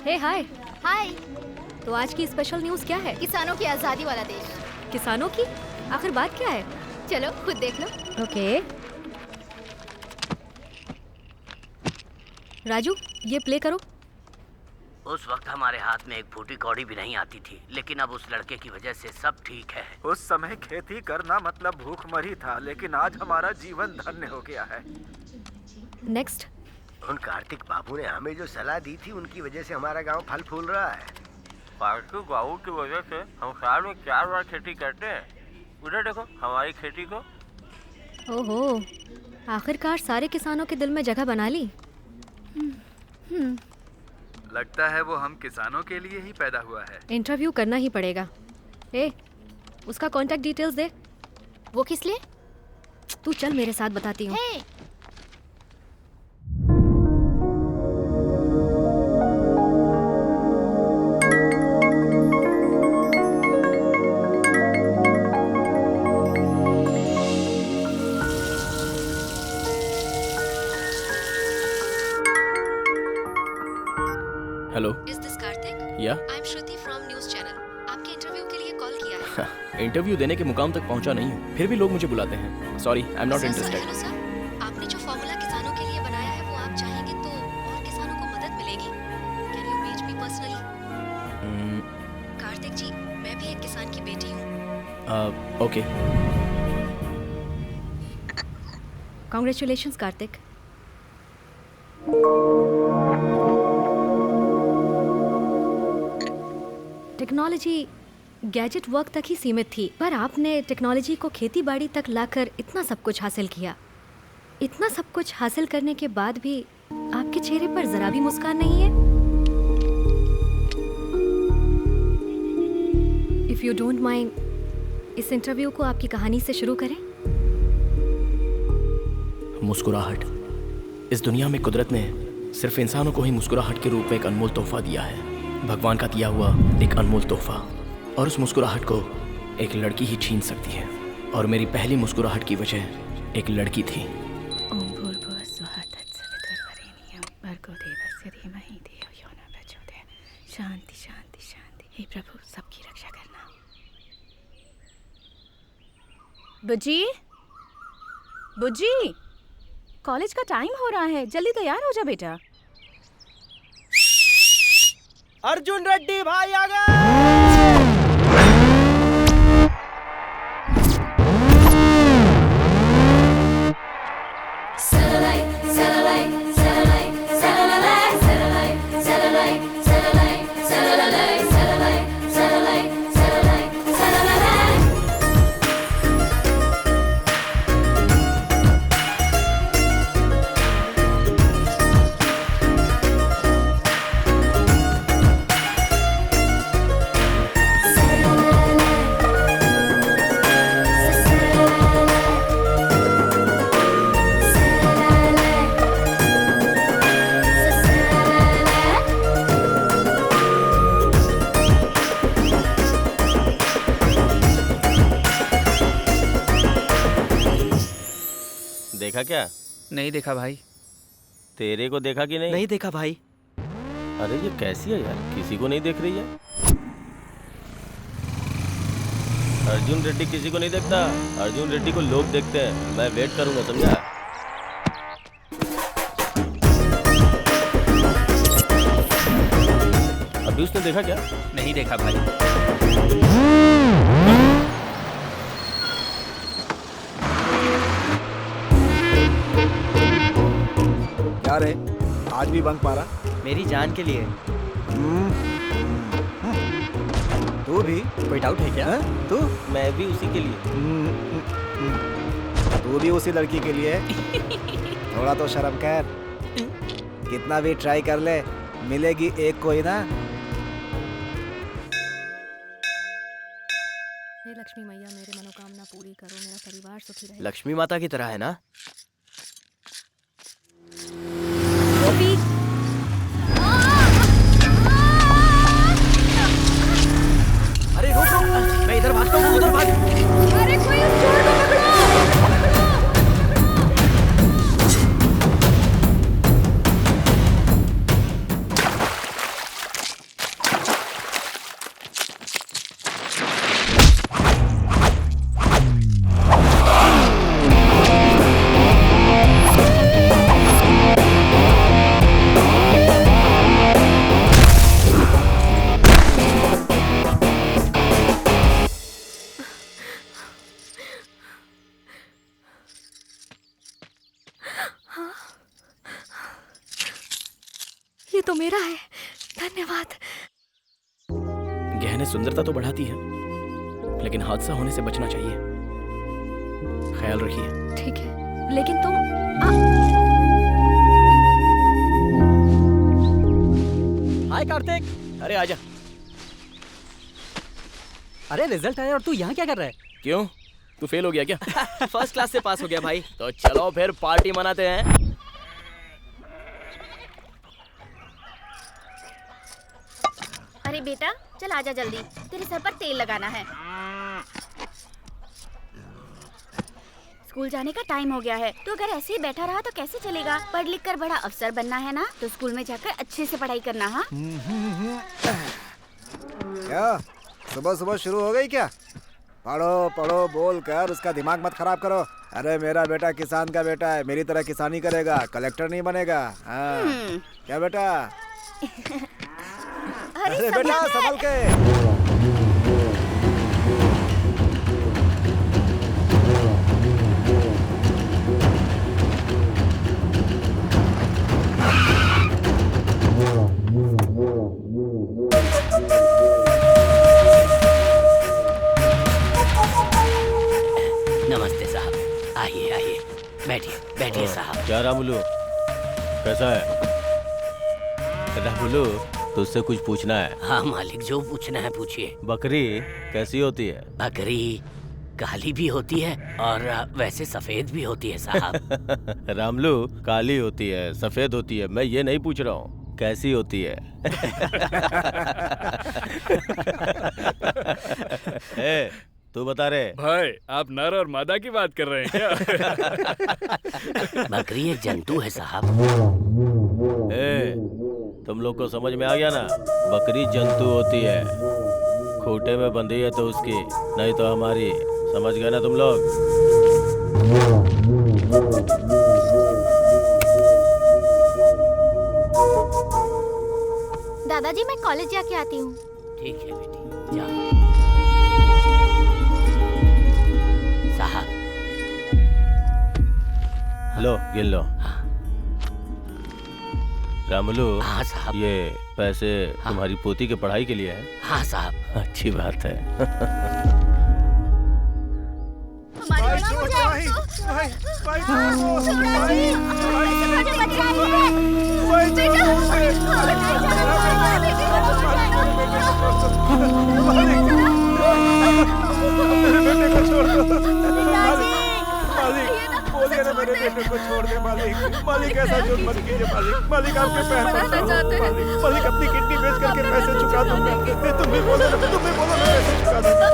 हे हाय। हाय। तो आज की स्पेशल न्यूज़ क्या है? किसानों की आजादी वाला देश। किसानों की? आखिर बात क्या है? चलो खुद देख लो। ओके। राजू, ये प्ले करो। उस वक्त हमारे हाथ में एक फूटी कौड़ी भी नहीं आती थी, लेकिन अब उस लड़के की वजह से सब ठीक है। उस समय खेती करना मतलब भूखमरी था, लेकिन आज हमारा जीवन धन्य हो गया है। नेक्स्ट। उन कार्तिक बाबू ने हमें जो सलाह दी थी, उनकी वजह से हमारा गांव फल फूल रहा है। कार्तिक बाबू की वजह से हम साल में 4 बार खेती करते हैं। उधर देखो हमारी खेती को। ओहो, आखिरकार सारे किसानों के दिल में जगह बना ली। लगता है वो हम किसानों के लिए ही पैदा हुआ है। इंटरव्यू करना ही पड़ेगा। ए, उसका कांटेक्ट डिटेल्स दे। वो किस लिए? तू चल, मेरे साथ बताती हूँ। Hey, hello. Is this Kartik? Yeah I am Shruti from news channel. आपके इंटरव्यू के लिए कॉल किया है। इंटरव्यू देने के मुकाम तक पहुंचा नहीं हूँ, फिर भी लोग मुझे बुलाते हैं। Sorry, I am not interested. Hello sir, आपने जो फॉर्मूला किसानों के लिए बनाया है, वो आप चाहेंगे तो और किसानों को मदद मिलेगी। Can you reach me personally? Kartik ji, मैं भी एक किसान की बेटी हूँ। Okay. Congratulations Kartik. Technology gadget work तक ही सीमित थी, पर आपने टेक्नोलॉजी को खेती बाड़ी तक लाकर इतना सब कुछ हासिल किया। इतना सब कुछ हासिल करने के बाद भी आपके चेहरे पर जरा भी मुस्कान नहीं है। इफ यू डोंट माइंड, इस इंटरव्यू को आपकी कहानी से शुरू करें। मुस्कुराहट। इस दुनिया में कुदरत ने सिर्फ इंसानों को ही मुस्कुराहट के रूप में एक अनमोल तोहफा दिया है। भगवान का दिया हुआ एक अनमोल तोहफा। और उस मुस्कुराहट को एक लड़की ही छीन सकती है। और मेरी पहली मुस्कुराहट की वजह एक लड़की थी। ओम भूर्भुवः स्वः तत्सवितुर्वरेण्यं भर्गो देवस्य धीमहि धियो यो न प्रचोदयात्। शांति शांति शांति। हे प्रभु, सबकी रक्षा करना। बुज्जी, बुज्जी, कॉलेज का टाइम हो रहा है, जल्दी तैयार हो जा बेटा। अर्जुन रेड्डी भाई आ गए। देखा क्या? नहीं देखा भाई। तेरे को देखा कि नहीं? नहीं देखा भाई। अरे ये कैसी है यार, किसी को नहीं देख रही है। अर्जुन रेड्डी किसी को नहीं देखता, अर्जुन रेड्डी को लोग देखते हैं। मैं वेट करूंगा, समझा? अभी उसने देखा क्या? नहीं देखा भाई। क्या रे, आज भी बंक मारा? मेरी जान के लिए। तू भी? कोई डाउट है क्या? तू? मैं भी उसी के लिए। तू भी उसी लड़की के लिए? थोड़ा तो शर्म कर। कितना भी ट्राई कर ले, मिलेगी एक कोई ना। हे लक्ष्मी मैया, मेरे मनोकामना पूरी करो, मेरा परिवार सुखी रहे। लक्ष्मी माता की तरह है ना? गोपी, अरे रुक रुक, मैं इधर भागता हूँ, उधर भाग। अरे कोई उस चोर को पकड़ो। मेरा है। धन्यवाद। गहने सुंदरता तो बढ़ाती है, लेकिन हादसा होने से बचना चाहिए। ख्याल रखिए। ठीक है, लेकिन तुम हाय कार्तिक। अरे आजा। अरे रिजल्ट आया और तू यहाँ क्या कर रहा है? क्यों, तू फेल हो गया क्या? फर्स्ट क्लास से पास हो गया भाई। तो चलो फिर पार्टी मनाते हैं। अरे बेटा चल आजा जल्दी, तेरे सर पर तेल लगाना है। स्कूल जाने का टाइम हो गया है, तो अगर ऐसे ही बैठा रहा तो कैसे चलेगा? पढ़ लिख कर बड़ा अफसर बनना है ना, तो स्कूल में जाकर अच्छे से पढ़ाई करना। हाँ क्या सुबह सुबह शुरू हो गई क्या? पढ़ो पढ़ो बोल कर उसका दिमाग मत खराब करो। अरे मेरा बेटा किसान का बेटा है, मेरी तरह किसानी करेगा, कलेक्टर नहीं बनेगा। हाँ क्या बेटा? अरे बेटा संभल के। नमस्ते साहब, आइए आइए, बैठिए बैठिए साहब। क्या रामुलू, कैसा है? रामुलू, तुझसे कुछ पूछना है। हाँ मालिक, जो पूछना है पूछिए। बकरी कैसी होती है? बकरी काली भी होती है और वैसे सफेद भी होती है साहब। रामलू, काली होती है सफेद होती है, मैं ये नहीं पूछ रहा हूँ, कैसी होती है? ए, तू बता रे भाई, आप नर और मादा की बात कर रहे हैं क्या? बकरी एक जंतु है साहब। ए, तुम लोग को समझ में आ गया ना? बकरी जंतु होती है, खूंटे में बंधी है तो उसकी, नहीं तो हमारी। समझ गए ना तुम लोग? दादाजी मैं कॉलेज जाके आती हूँ। ठीक है बेटी, जाओ। साहब लो गिन लो। रामुलू, हाँ साहब। ये पैसे हाँ। तुम्हारी पोती की पढ़ाई के लिए है? हाँ साहब। अच्छी बात है। हमारी बड़ा हो जाए मेरे बेटे को छोड़ दे मालिक। मालिक ऐसा जुर्म मत कीजिए मालिक। मालिक आपके पैर पड़ता हूँ मालिक। मालिक अपनी किडनी बेच करके पैसे चुका दूंगा। तुम भी बोलो ना, तुम भी बोलो ना, पैसे चुका दूंगा।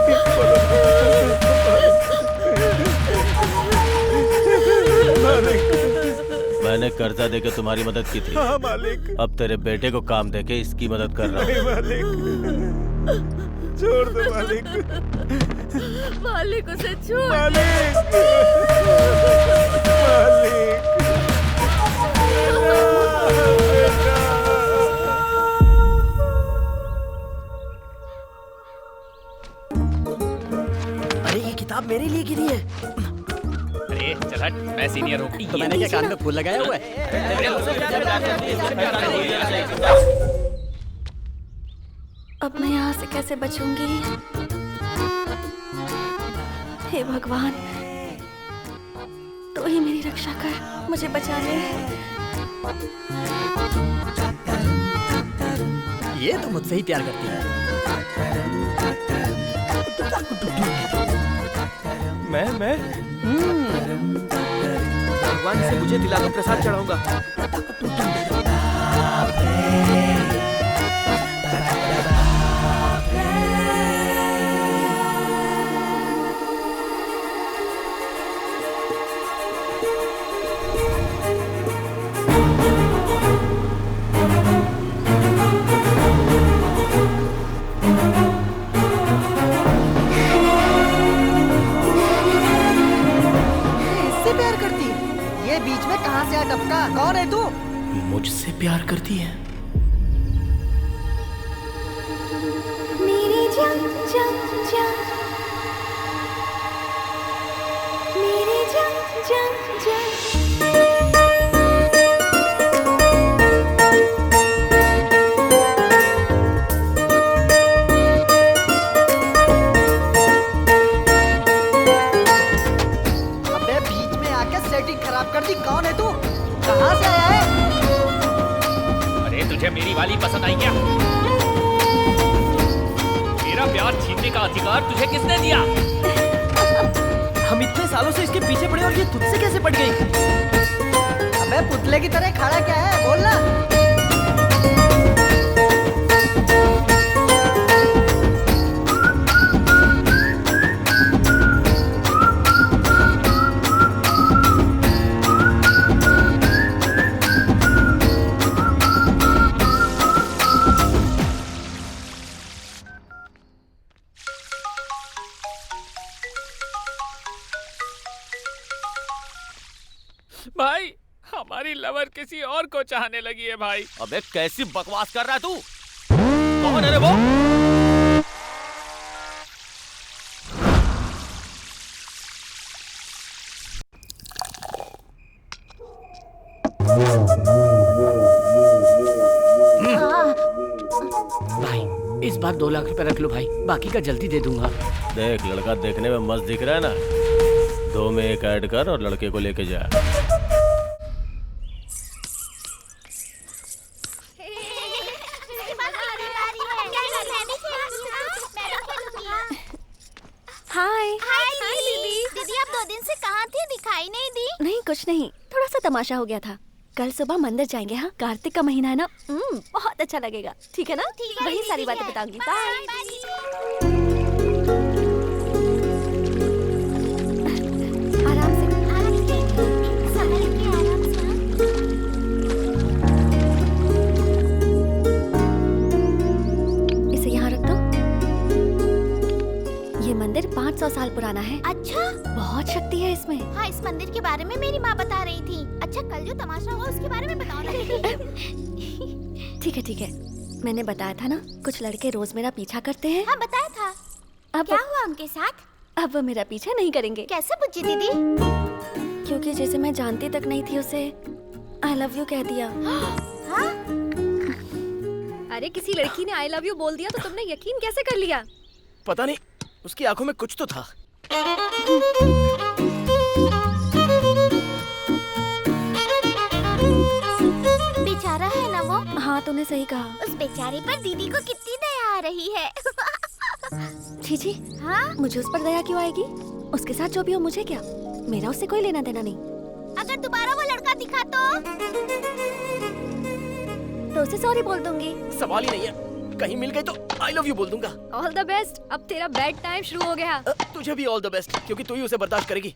मैंने कर्जा देके तुम्हारी मदद की थी। हाँ मालिक। अब तेरे बेटे को काम देके इसकी मदद कर रहा हूँ। मालिक छोड़ दो मालिक। मालिक उसे छोड़। मालिक मालिक अरे ये किताब मेरे लिए गिरी है। अरे चल हट, मैं सीनियर हूँ। तो मैंने क्या कान में फूल लगाया हुआ है? अब मैं यहाँ से कैसे बचूंगी? हे भगवान, तो ही मेरी रक्षा कर, मुझे बचा ले। ये तो मुझसे ही प्यार करती है। मैं भगवान से मुझे दिला दो, प्रसाद चढ़ाऊंगा। बीच में कहां से आ टपका? कौन है तू? मुझसे प्यार करती है? मेरी जान जान जान, मेरी जान जान जान। काली पसंद आई क्या? मेरा प्यार छीनने का अधिकार तुझे किसने दिया? हम इतने सालों से इसके पीछे पड़े और ये तुझसे कैसे पड़ गई? अबे पुतले की तरह खड़ा क्या है, बोल ना। भाई हमारी लवर किसी और को चाहने लगी है भाई। अबे कैसी बकवास कर रहा है तू? कौन है रे वो? भाई इस बार 2 लाख रुपए रख लो भाई, बाकी का जल्दी दे दूंगा। देख लड़का देखने में मस्त दिख रहा है ना, 2 में 1 ऐड कर और लड़के को लेके जा। हाय हाय दीदी। दीदी आप 2 दिन से कहाँ थी, दिखाई नहीं दी। नहीं कुछ नहीं, थोड़ा सा तमाशा हो गया था। कल सुबह मंदिर जाएंगे। हाँ, कार्तिक का महीना है ना, बहुत अच्छा लगेगा। ठीक है ना? वही सारी बातें बताऊंगी। बाय। आराम से। इसे यहाँ रख दो। ये मंदिर 500 साल पुराना है। अच्छा, बहुत शक्ति है इसमें। हाँ इस मंदिर के बारे में मेरी माँ बता रही थी। अच्छा कल जो तमाशा हुआ उसके बारे में बताओ ना। ठीक है ठीक है, मैंने बताया था ना, कुछ लड़के रोज मेरा पीछा करते हैं। हाँ बताया था। अब क्या हुआ उनके साथ? अब वो मेरा पीछा नहीं करेंगे। कैसे पूछी दीदी? क्योंकि जिसे मैं जानती तक नहीं थी उसे आई लव यू कह दिया। हाँ? अरे किसी लड़की ने आई लव यू बोल दिया तो तुमने यकीन कैसे कर लिया? पता नहीं, उसकी आंखों में कुछ तो था। बेचारा है ना वो। हाँ तूने सही कहा। उस बेचारे पर दीदी को कितनी दया आ रही है। छी छी, हाँ? मुझे उस पर दया क्यों आएगी? उसके साथ जो भी हो मुझे क्या, मेरा उससे कोई लेना देना नहीं। अगर दोबारा वो लड़का दिखा तो उसे सॉरी बोल दूंगी। सवाल ही नहीं है, कहीं मिल गई तो आई लव यू बोल दूंगा। All the best. अब तेरा बेड टाइम शुरू हो गया। तुझे भी ऑल द बेस्ट, क्योंकि तू ही उसे बर्दाश्त करेगी।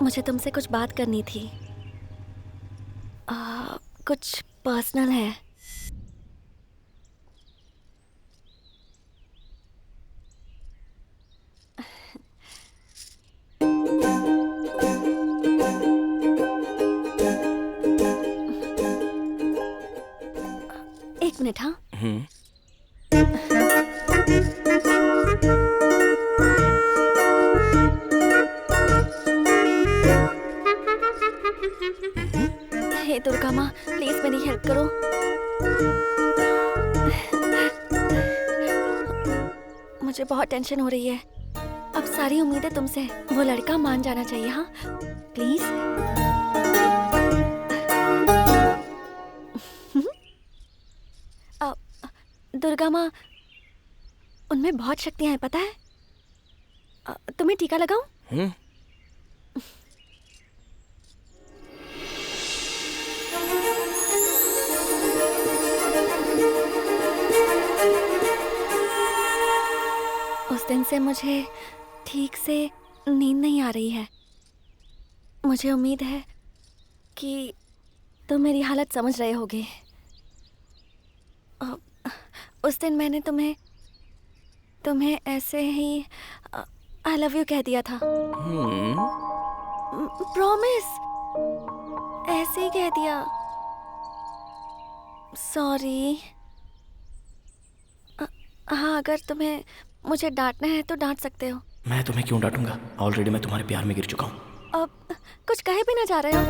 मुझे तुमसे कुछ बात करनी थी। कुछ पर्सनल है। एक मिनट। हाँ हे दुर्गा माँ, प्लीज मेरी हेल्प करो। मुझे बहुत टेंशन हो रही है। अब सारी उम्मीदें तुमसे हैं। वो लड़का मान जाना चाहिए। हाँ प्लीज। दुर्गा माँ, उनमें बहुत शक्तियां हैं पता है। तुम्हें टीका लगाऊं? उस दिन से मुझे ठीक से नींद नहीं आ रही है। मुझे उम्मीद है कि तुम मेरी हालत समझ रहे होगे। उस दिन मैंने तुम्हें ऐसे ही आई लव यू कह दिया था। प्रॉमिस, ऐसे ही कह दिया। सॉरी। हाँ अगर तुम्हें मुझे डांटना है तो डांट सकते हो। मैं तुम्हें क्यों डांटूंगा? ऑलरेडी मैं तुम्हारे प्यार में गिर चुका हूँ। अब कुछ कहे भी ना जा रहे हो।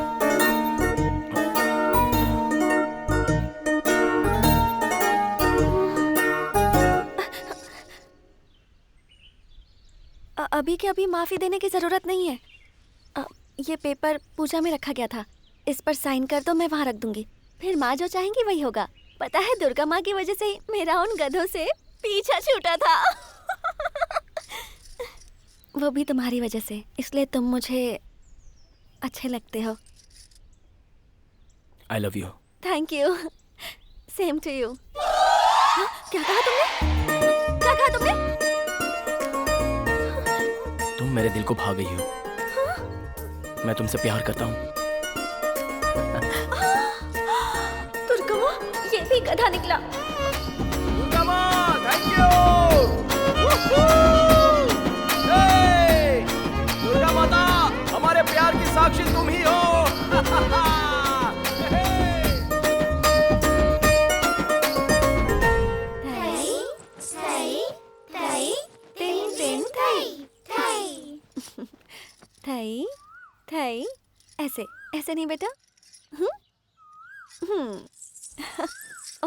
अभी के अभी माफी देने की जरूरत नहीं है। ये पेपर पूजा में रखा गया था, इस पर साइन कर दो, मैं वहाँ रख दूंगी। फिर माँ जो चाहेंगी वही होगा। पता है, दुर्गा माँ की वजह से ही मेरा उन गधों से पीछा छूटा था। वो भी तुम्हारी वजह से, इसलिए तुम मुझे अच्छे लगते हो। I love you. Thank you. Same to you. क्या कहा तुमने? क्या कहा तुमने? तुम मेरे दिल को भा गई हो। मैं तुमसे प्यार करता हूँ। दुर्गा माँ, ये भी गधा निकला। दुर्गा माँ, थैंक यू। दुर्गा माता, हमारे प्यार की साक्षी तुम ही हो। थई थई, ऐसे ऐसे नहीं बेटा।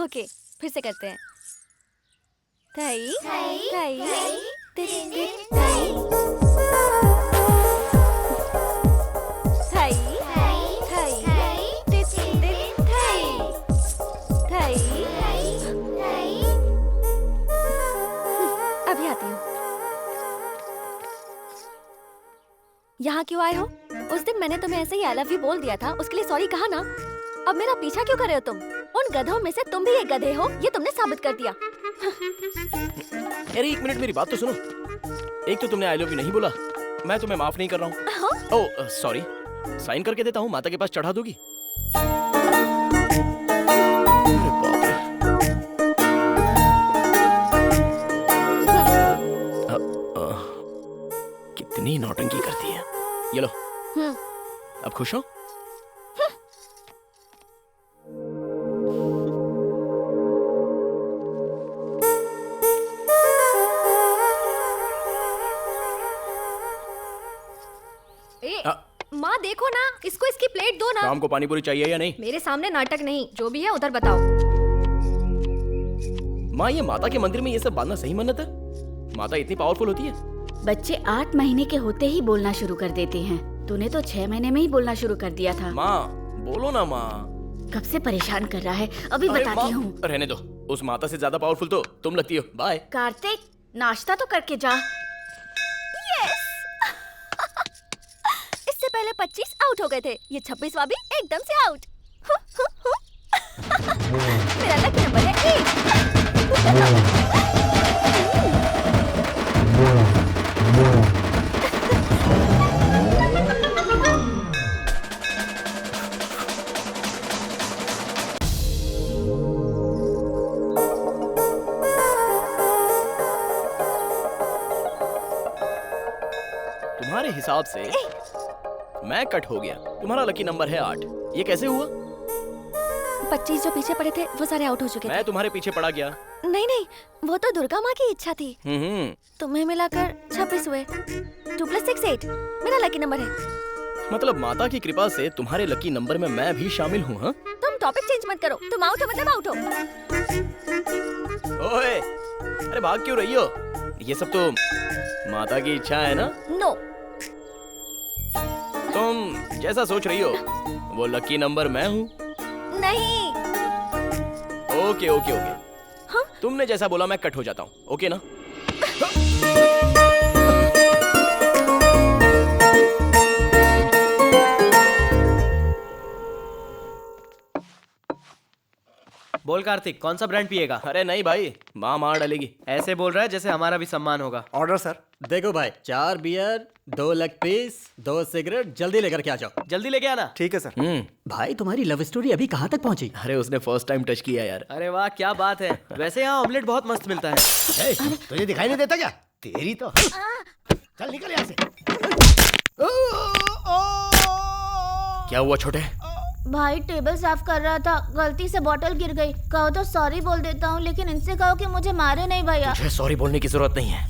ओके, फिर से करते हैं। थई थई थई थई अभी आती हूँ। यहाँ क्यों आए हो? उस दिन मैंने तुम्हें ऐसे ही आई लव यू बोल दिया था, उसके लिए सॉरी कहा ना। अब मेरा पीछा क्यों कर रहे हो तुम? उन गधों में से तुम भी एक गधे हो, ये तुमने साबित कर दिया। अरे एक मिनट, मेरी बात तो सुनो। एक तो तुमने आई लव यू नहीं बोला, मैं तुम्हें माफ नहीं कर रहा हूँ। ओह सॉरी, साइन करके देता हूँ, माता के पास चढ़ा दोगी? कितनी नौटंकी करती है। ये लो। अब खुश हो? माँ देखो ना, इसको इसकी प्लेट दो ना। शाम को पानी पूरी चाहिए या नहीं? मेरे सामने नाटक नहीं, जो भी है उधर बताओ। माँ, ये माता के मंदिर में ये सब बांधना सही मन्नत है? माता इतनी पावरफुल होती है? बच्चे 8 महीने के होते ही बोलना शुरू कर देते हैं। तूने तो 6 महीने में ही बोलना शुरू कर दिया था। माँ बोलो ना माँ। कब से परेशान कर रहा है, अभी बताती हूँ। रहने दो, उस माता से ज्यादा पावरफुल तो तुम लगती हो। बाय। कार्तिक, नाश्ता तो करके जा। इससे पहले 25 आउट हो गए थे, ये 26वां भी एकदम से आउट। मेरा लकी नंबर है 8। तुम्हारे हिसाब से मैं कट हो गया, तुम्हारा लकी नंबर है 8। ये कैसे हुआ? 25 जो पीछे पड़े थे वो सारे आउट हो चुके थे। मैं तुम्हारे पीछे पड़ा गया? नहीं नहीं, वो तो दुर्गा माँ की इच्छा थी। तुम्हें मिलाकर 26 हुए। 2 + 6 8 मेरा लकी नंबर है। मतलब माता की कृपा से तुम्हारे लकी नंबर में मैं भी शामिल हूँ। हाँ, तुम टॉपिक चेंज मत करो। तुम आउट हो मतलब आउट हो। ओए, अरे भाग क्यों रही हो? ये सब तो माता की इच्छा है ना? नो, तुम जैसा सोच रही हो वो लकी नंबर मैं हूँ। नहीं। Okay okay okay. हाँ? तुमने जैसा बोला मैं कट हो जाता हूँ, ओके ना? बोल कार्तिक, कौन सा ब्रांड पिएगा? अरे नहीं भाई, माँ मार डालेगी। ऐसे बोल रहा है जैसे हमारा भी सम्मान होगा। Order sir. देखो भाई, 4 बियर, 2 लेग पीस, 2 सिगरेट, जल्दी लेकर के आ जाओ। जल्दी लेके आना। ठीक है सर। भाई तुम्हारी लव स्टोरी अभी कहाँ तक पहुंची? अरे उसने फर्स्ट टाइम टच किया यार। अरे वाह, क्या बात है। वैसे यहाँ ऑमलेट बहुत मस्त मिलता है। तुझे दिखाई नहीं देता क्या? तेरी तो चल निकल यहाँ से। क्या हुआ छोटे? भाई टेबल साफ कर रहा था, गलती से बोतल गिर गई। कहो तो सॉरी बोल देता हूँ, लेकिन इनसे कहो कि मुझे मारे नहीं भैया। तुझे सॉरी बोलने की जरूरत नहीं है।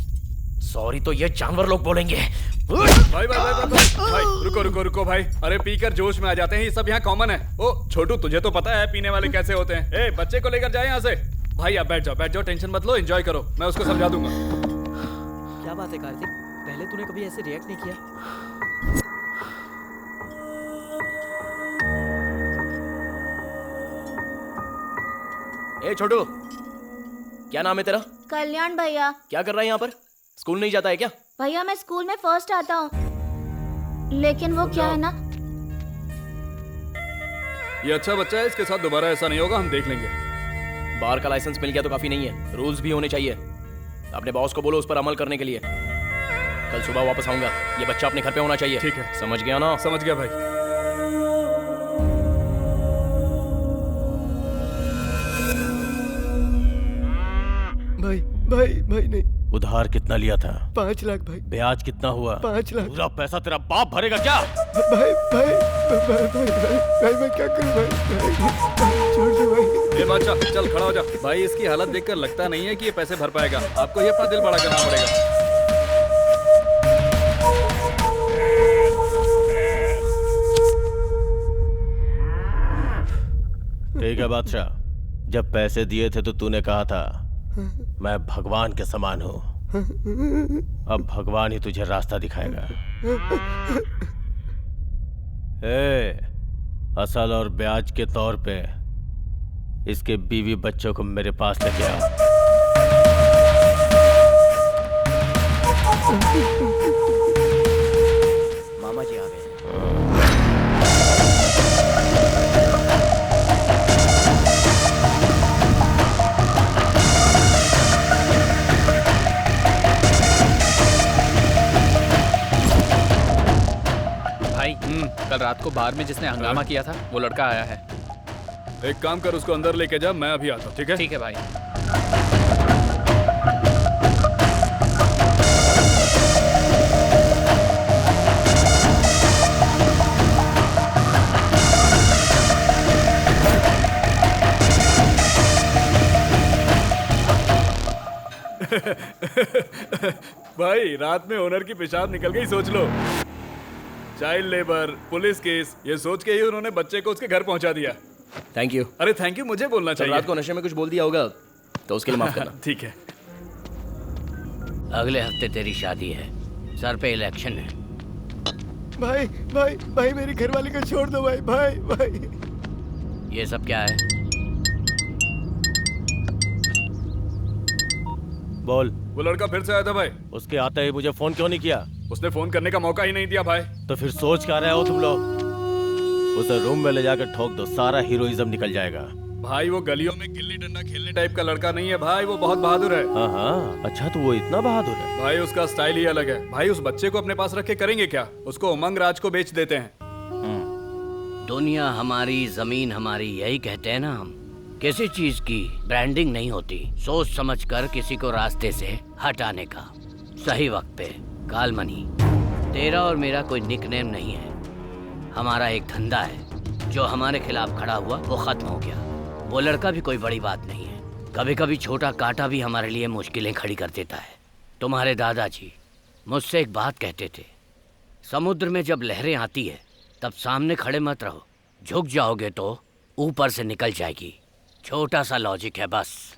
सॉरी तो ये जानवर लोग बोलेंगे। भाई भाई भाई भाई भाई, भाई रुको रुको रुको भाई। अरे पीकर जोश में आ जाते हैं, ये सब यहाँ कॉमन है। ओ छोटू, तुझे तो पता है पीने वाले कैसे होते हैं। ए बच्चे को लेकर जाए यहाँ से। भाई आप बैठ जाओ, टेंशन मत लो, एंजॉय करो, मैं उसको समझा दूंगा। क्या बात है कार्तिक, पहले तूने कभी ऐसे रिएक्ट नहीं किया। ए छोटू, क्या नाम है तेरा? कल्याण भैया। क्या कर रहा है यहाँ पर? स्कूल नहीं जाता है क्या? भैया मैं स्कूल में फर्स्ट आता हूँ, लेकिन वो क्या है ना, ये अच्छा बच्चा है, इसके साथ दोबारा ऐसा नहीं होगा, हम देख लेंगे। बार का लाइसेंस मिल गया तो काफी नहीं है, रूल्स भी होने चाहिए। अपने बॉस को बोलो उस पर अमल करने के लिए। कल सुबह वापस आऊंगा, ये बच्चा अपने घर पे होना चाहिए। ठीक है, समझ गया ना? समझ गया भाई। भाई भाई भाई नहीं। उधार कितना लिया था? 5 लाख भाई। ब्याज कितना हुआ? 5 लाख। पूरा पैसा तेरा बाप भरेगा क्या? भाई भाई भाई भाई भाई मैं क्या करूं भाई, छोड़ दो भाई। ये बादशाह चल खड़ा हो जा। भाई इसकी हालत देखकर लगता नहीं है कि ये पैसे भर पाएगा, आपको ये अपना दिल बड़ा करना पड़ेगा। ठीक है बादशाह, जब पैसे दिए थे तो तूने कहा था मैं भगवान के समान हूँ। अब भगवान ही तुझे रास्ता दिखाएगा। असल और ब्याज के तौर पे इसके बीवी बच्चों को मेरे पास लेके आओ। मामा जी आ गए। कल रात को बार में जिसने हंगामा किया था वो लड़का आया है। एक काम कर, उसको अंदर लेके जा, मैं अभी आता हूँ। ठीक है? ठीक है भाई। भाई रात में ओनर की पेशाब निकल गई, सोच लो। चाइल्ड लेबर, पुलिस केस, ये सोच के ही उन्होंने बच्चे को उसके घर पहुंचा दिया। Thank you. अरे थैंक यू मुझे बोलना चाहिए। रात को नशे में कुछ बोल दिया होगा तो उसके लिए माफ करना। ठीक है। अगले हफ्ते तेरी शादी है, सर पे इलेक्शन है। भाई भाई भाई मेरी घरवाली को छोड़ दो भाई भाई भाई। ये सब क्या है? बोल। वो लड़का फिर से आया था भाई। उसके आते ही मुझे फोन क्यों नहीं किया? उसने फोन करने का मौका ही नहीं दिया भाई। तो फिर सोच क्या रहे हो तुम लोग? उसे रूम में ले जाकर ठोक दो, सारा हीरोइज्म निकल जाएगा। भाई वो गलियों में गिल्ली डंडा खेलने टाइप का लड़का नहीं है भाई, वो बहुत बहादुर है। हाँ हाँ, अच्छा तो वो इतना बहादुर है? भाई उसका स्टाइल ही अलग है। भाई उस बच्चे को अपने पास रख के करेंगे क्या? उसको उमंग राज को बेच देते हैं। दुनिया हमारी, जमीन हमारी, यही कहते हैं ना हम। किसी चीज की ब्रांडिंग नहीं होती, सोच समझ कर किसी को रास्ते से हटाने का सही वक्त पे। कालमनी, तेरा और मेरा कोई निकनेम नहीं है, हमारा एक धंधा है। जो हमारे खिलाफ खड़ा हुआ वो खत्म हो गया। वो लड़का भी कोई बड़ी बात नहीं है, कभी कभी छोटा कांटा भी हमारे लिए मुश्किलें खड़ी कर देता है। तुम्हारे दादाजी मुझसे एक बात कहते थे, समुद्र में जब लहरें आती है तब सामने खड़े मत रहो, झुक जाओगे तो ऊपर से निकल जाएगी। छोटा सा लॉजिक है बस।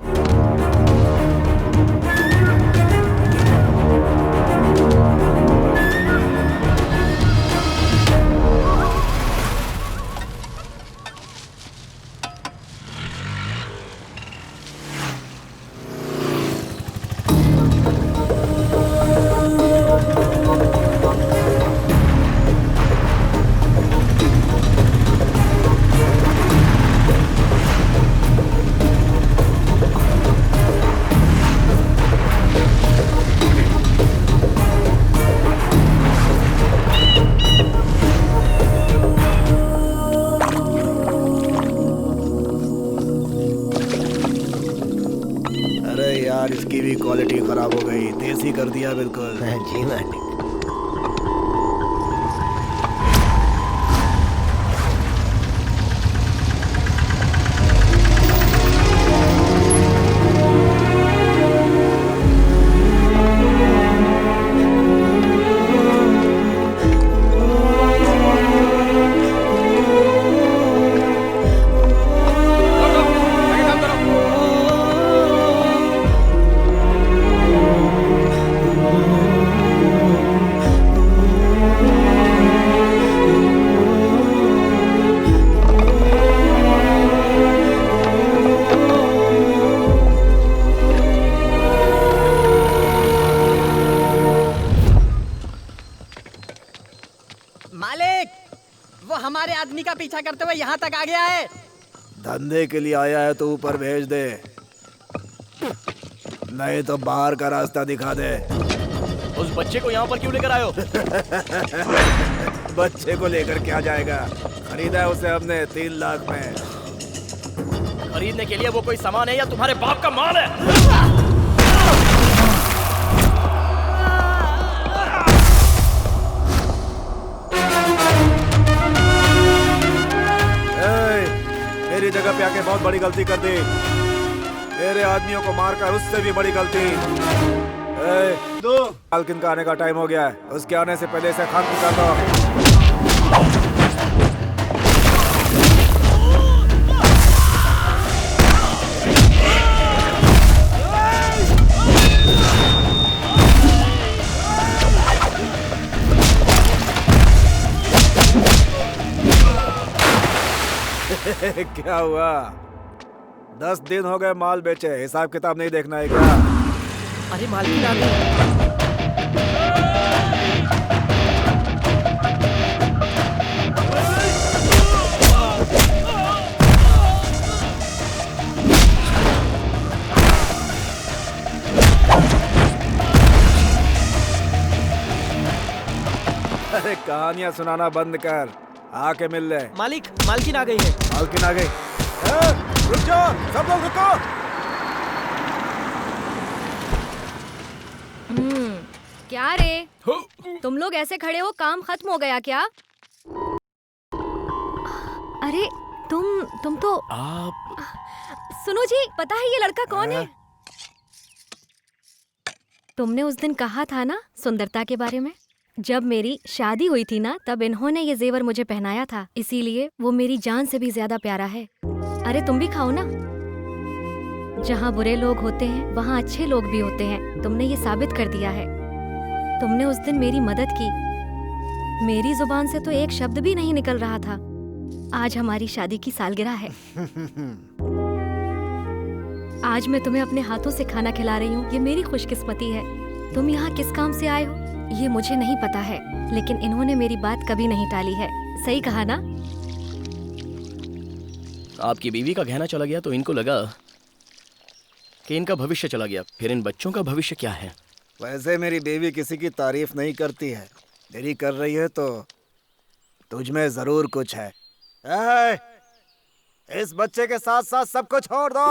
इसकी भी क्वालिटी खराब हो गई, देसी कर दिया बिल्कुल। जी मालिक। करते हुए यहाँ तक आ गया है? धंधे के लिए आया है तो ऊपर भेज दे, नहीं तो बाहर का रास्ता दिखा दे। उस बच्चे को यहाँ पर क्यों लेकर आए हो? बच्चे को लेकर क्या जाएगा, खरीदा है उसे हमने 3 लाख में। खरीदने के लिए वो कोई सामान है या तुम्हारे बाप का माल है? मेरी जगह पे आके बहुत बड़ी गलती कर दी, मेरे आदमियों को मारकर उससे भी बड़ी गलती। दो मालकिन का आने का टाइम हो गया है, उसके आने से पहले इसे खत्म कर दो। क्या हुआ? 10 दिन हो गए माल बेचे, हिसाब किताब नहीं देखना है क्या? अरे मालकिन आ गई। अरे कहानियां सुनाना बंद कर, आके मिल ले। मालकिन आ गई है। मालकिन आ गई। रुक जाओ, सब लोग रुको। क्या रे, तुम लोग ऐसे खड़े हो, काम खत्म हो गया क्या? अरे तुम तो आप सुनो जी, पता है ये लड़का कौन है? तुमने उस दिन कहा था ना सुंदरता के बारे में, जब मेरी शादी हुई थी ना, तब इन्होंने ये जेवर मुझे पहनाया था, इसीलिए वो मेरी जान से भी ज्यादा प्यारा है। अरे तुम भी खाओ ना। जहाँ बुरे लोग होते हैं वहाँ अच्छे लोग भी होते हैं, तुमने ये साबित कर दिया है। तुमने उस दिन मेरी मदद की, मेरी जुबान से तो एक शब्द भी नहीं निकल रहा था। आज हमारी शादी की सालगिरह है। आज मैं तुम्हें अपने हाथों से खाना खिला रही हूँ, ये मेरी खुशकिस्मती है। तुम यहाँ किस काम से आए हो ये मुझे नहीं पता है, लेकिन इन्होंने मेरी बात कभी नहीं टाली है। सही कहा ना? आपकी बीवी का गहना चला गया तो इनको लगा कि इनका भविष्य चला गया, फिर इन बच्चों का भविष्य क्या है? वैसे मेरी बीवी किसी की तारीफ नहीं करती है, मेरी कर रही है तो तुझ में जरूर कुछ है। इस बच्चे के साथ साथ सब कुछ छोड़ दो।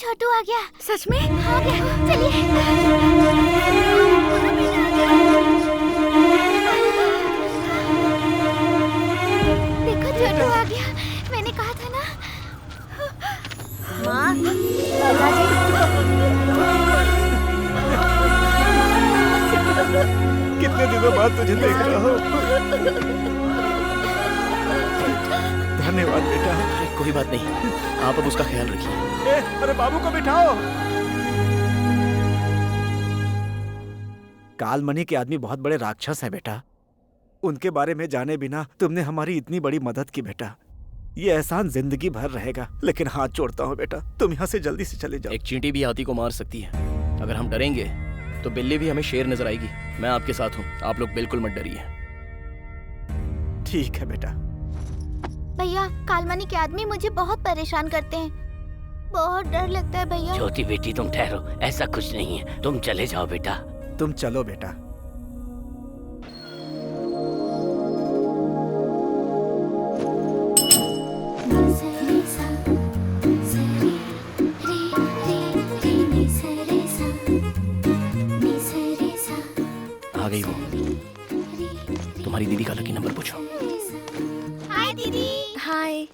छोटू आ गया। सच में आ गया? चलिए। देखो छोटू आ गया, मैंने कहा था ना। माँ, कितने दिनों बाद तुझे देख रहा हूँ। धन्यवाद बेटा। कोई बात नहीं, आप अब उसका ख्याल रखिए। अरे बाबू को बिठाओ। कालमणि के आदमी बहुत बड़े राक्षस है बेटा, उनके बारे में जाने बिना तुमने हमारी इतनी बड़ी मदद की बेटा, ये एहसान जिंदगी भर रहेगा। लेकिन हाथ जोड़ता हूँ बेटा, तुम यहाँ से जल्दी से चले जाओ। एक चींटी भी हाथी को मार सकती है, अगर हम डरेंगे तो बिल्ली भी हमें शेर नजर आएगी। मैं आपके साथ हूँ, आप लोग बिल्कुल मत डरिए। ठीक है बेटा। भैया, कालमणि के आदमी मुझे बहुत परेशान करते हैं, बहुत डर लगता है भैया। ज्योति बेटी तुम ठहरो, ऐसा कुछ नहीं है, तुम चले जाओ बेटा। तुम चलो बेटा। आ गई वो। तुम्हारी दीदी का लकी नंबर पूछो। हाय दीदी। हाय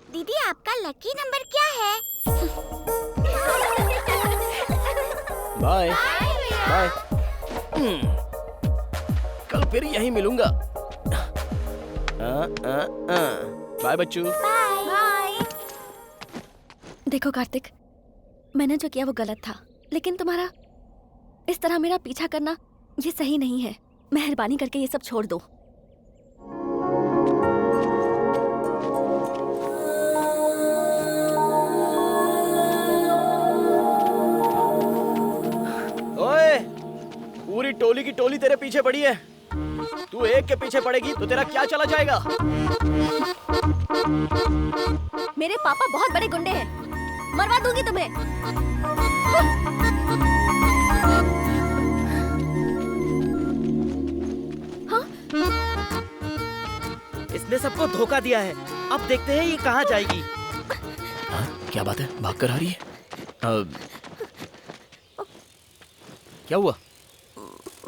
दीदी, आपका लकी नंबर क्या है? Bye bye. कल फिर यहीं मिलूंगा। बाय बच्चू। बाय। देखो कार्तिक, मैंने जो किया वो गलत था, लेकिन तुम्हारा इस तरह मेरा पीछा करना ये सही नहीं है। मेहरबानी करके ये सब छोड़ दो। ओए, पूरी टोली की टोली तेरे पीछे पड़ी है। तू एक के पीछे पड़ेगी तो तेरा क्या चला जाएगा? मेरे पापा बहुत बड़े गुंडे हैं, मरवा दूंगी तुम्हें। हाँ? इसने सबको धोखा दिया है। अब देखते हैं ये कहाँ जाएगी। हाँ, क्या बात है? भाग कर आ रही है? क्या हुआ?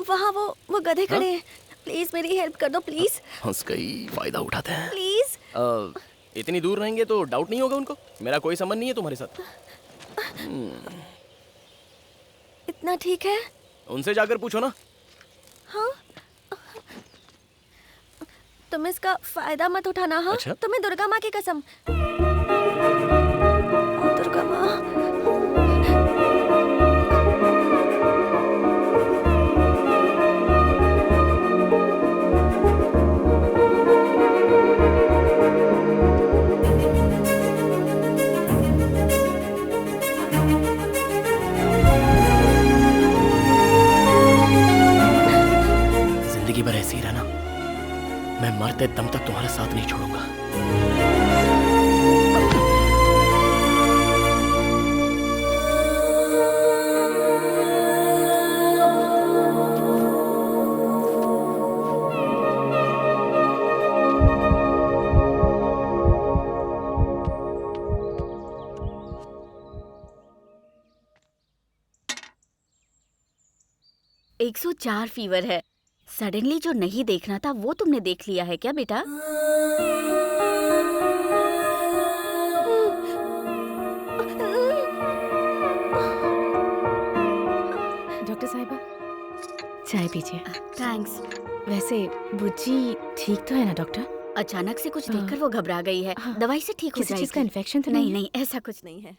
वहाँ वो गधे खड़े हैं। प्लीज मेरी हेल्प कर दो प्लीज। हंस गई, फायदा उठाते हैं। प्लीज। इतनी दूर रहेंगे तो डाउट नहीं होगा उनको? मेरा कोई संबंध नहीं है तुम्हारे साथ। इतना ठीक है? उनसे जाकर पूछो ना। हाँ? तुम इसका फायदा मत उठाना। हाँ? अच्छा? तुम्हें दुर्गा माँ की कसम। दुर्गा माँ। जिंदगी भर ऐसे ही रहना। मैं मरते दम तक तुम्हारा साथ नहीं छोड़ूंगा। एक 104 फीवर है। सडनली जो नहीं देखना था वो तुमने देख लिया है क्या बेटा? डॉक्टर साहिबा, चाय पीजिए। थैंक्स। वैसे बुज्जी ठीक तो है ना डॉक्टर? अचानक से कुछ देखकर वो घबरा गई है। दवाई से ठीक हो किसी जाएगी। चीज का इन्फेक्शन तो नहीं नहीं, ऐसा कुछ नहीं है।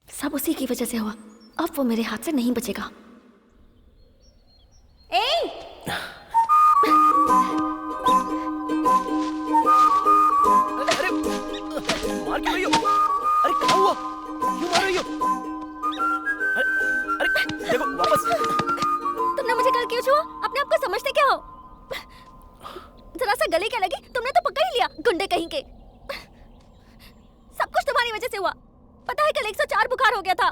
सब उसी की वजह से हुआ। अब वो मेरे हाथ से नहीं बचेगा। अरे मार क्यों रही हो? अरे क्या हुआ? क्यों मार रही हो? अरे देखो वापस। तुमने मुझे कल क्यों छुआ? अपने आप को समझते क्या हो? जरा सा गले क्या लगी? तुमने तो पकड़ ही लिया, गुंडे कहीं के। सब कुछ तुम्हारी वजह से हुआ। पता है कल 104 बुखार हो गया था।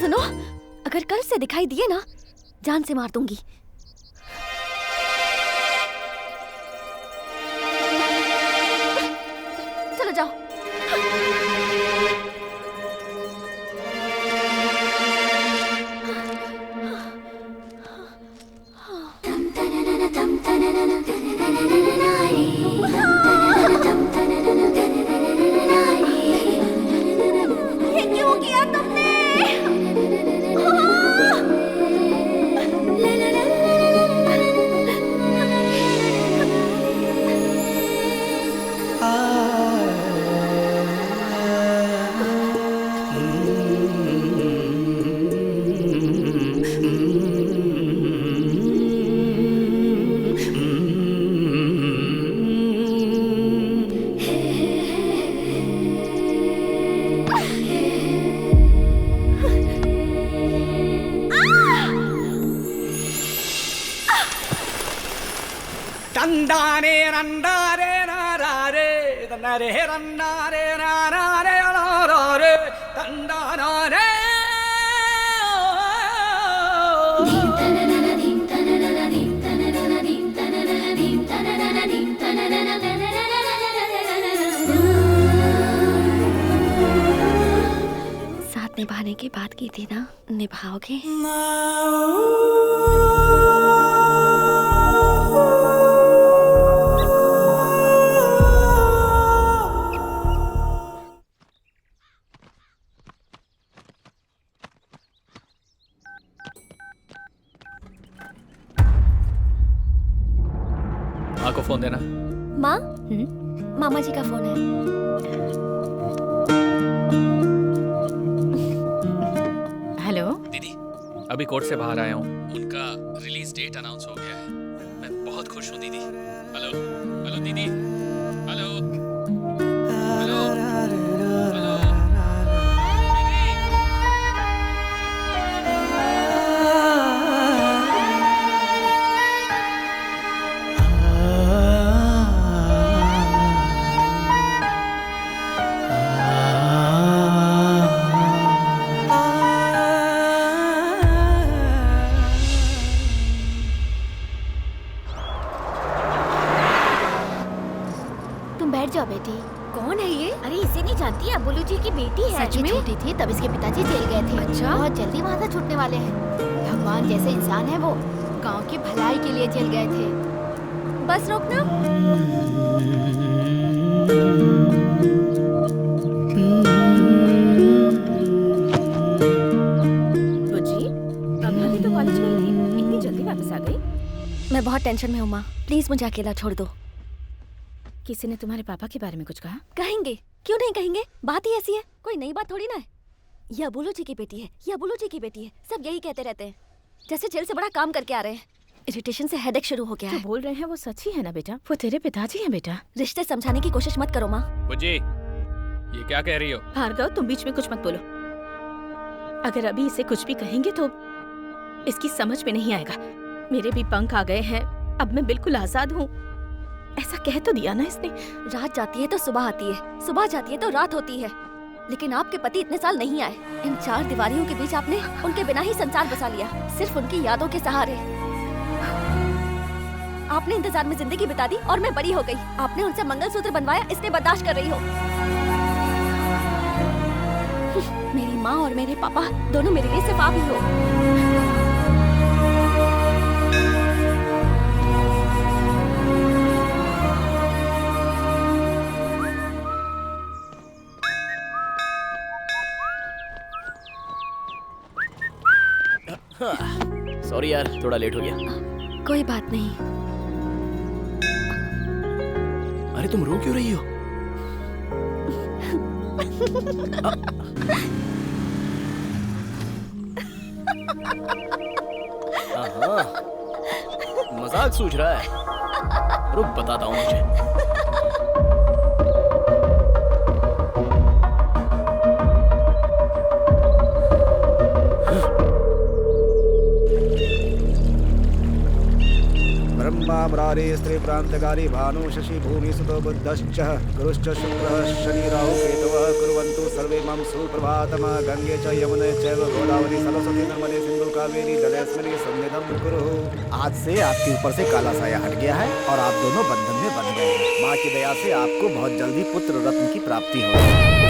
सुनो, अगर कल से दिखाई दिए ना, जान से मार दूंगी। चलो जाओ। ये क्यों किया तुमने? रंडारे रंडारे नारे तन्नारे रंडारे नारे नारे तन्नारे साथ निभाने की बात की थी ना, निभाओगे? माँ को फोन देना। माँ? मामा जी का फोन है। हेलो दीदी, अभी कोर्ट से बाहर आया हूँ। उनका रिलीज डेट अनाउंस हो गया है। मैं बहुत खुश हूँ दीदी। हेलो हेलो दीदी, हेलो हेलो हेलो तुम बैठ जाओ बेटी। कौन है ये? अरे इसे नहीं जानती, अबुलू जी की बेटी है। सच ये में? छोटी थी तब इसके पिताजी जेल गए थे। अच्छा। बहुत जल्दी वहाँ से छूटने वाले हैं। भगवान जैसे इंसान है वो, गांव की भलाई के लिए जेल गए थे। बस रोकना। बुज्जी, अभी तो कॉलेज गई थी, इतनी जल्दी वापस आ गई? मैं बहुत टेंशन में हूँ माँ, प्लीज मुझे अकेला छोड़ दो। किसी ने तुम्हारे पापा के बारे में कुछ कहा? कहेंगे, क्यों नहीं कहेंगे, बात ही ऐसी है, कोई नई बात थोड़ी ना है। ये अबुलू जी की बेटी है, ये अबुलू जी की बेटी है, सब यही कहते रहते हैं, जैसे जेल से बड़ा काम करके आ रहे हैं। इरिटेशन से हेडेक शुरू हो गया है। जो बोल रहे हैं वो सच ही है ना बेटा? वो तेरे पिताजी हैं बेटा। रिश्ते समझाने की कोशिश मत करो माँ। बुज्जी, ये क्या कह रही हो? भार्गव, तुम बीच में कुछ मत बोलो। अगर अभी इसे कुछ भी कहेंगे तो इसकी समझ में नहीं आएगा। मेरे भी पंख आ गए हैं, अब मैं बिल्कुल आजाद हूँ। ऐसा कह तो दिया ना इसने। रात जाती है तो सुबह आती है, सुबह जाती है तो रात होती है, लेकिन आपके पति इतने साल नहीं आए। इन चार दीवारियों के बीच आपने उनके बिना ही संसार बसा लिया, सिर्फ उनकी यादों के सहारे। आपने इंतजार में जिंदगी बिता दी और मैं बड़ी हो गई। आपने उनसे मंगलसूत्र बनवाया, इसलिए बर्दाश्त कर रही हो। मेरी माँ और मेरे पापा दोनों मेरे लिए सिर्फ आप ही हो। सॉरी यार, थोड़ा लेट हो गया। कोई बात नहीं। अरे तुम रो क्यों रही हो? मजाक सूझ रहा है। रुक बताता हूँ मुझे। ब्रह्मा मुरारी स्त्री प्रांतकारी भानु शशि भूमि सुतो बुद्धश्च गुरुश्च शुक्रः शनि राहु केतवः कुर्वन्तु सर्वे मम सुप्रभातम् गंगे च यमुने चैव गोदावरी सरस्वती नर्मदे सिंधु कावेरी जलेस्मिन् सन्निधं कुरु। आज से आपके ऊपर से काला साया हट गया है और आप दोनों बंधन में बंध गए हैं। माँ की दया से आपको बहुत जल्दी पुत्र रत्न की प्राप्ति होगी।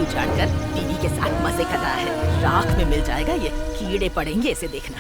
उछाड़कर टीवी के साथ मजे कर रहा है। राख में मिल जाएगा ये, कीड़े पड़ेंगे इसे देखना।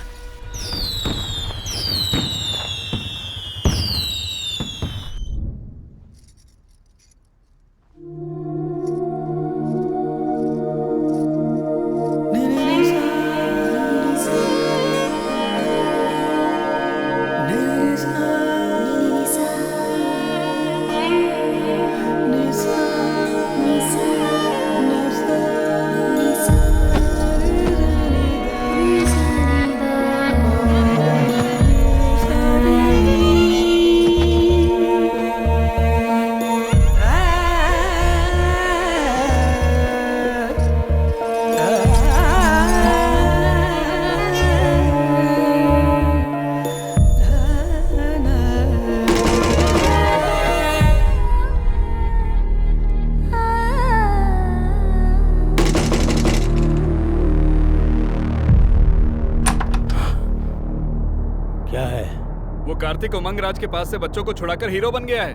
कार्तिक उमंग राज के पास से बच्चों को छुड़ाकर हीरो बन गया है।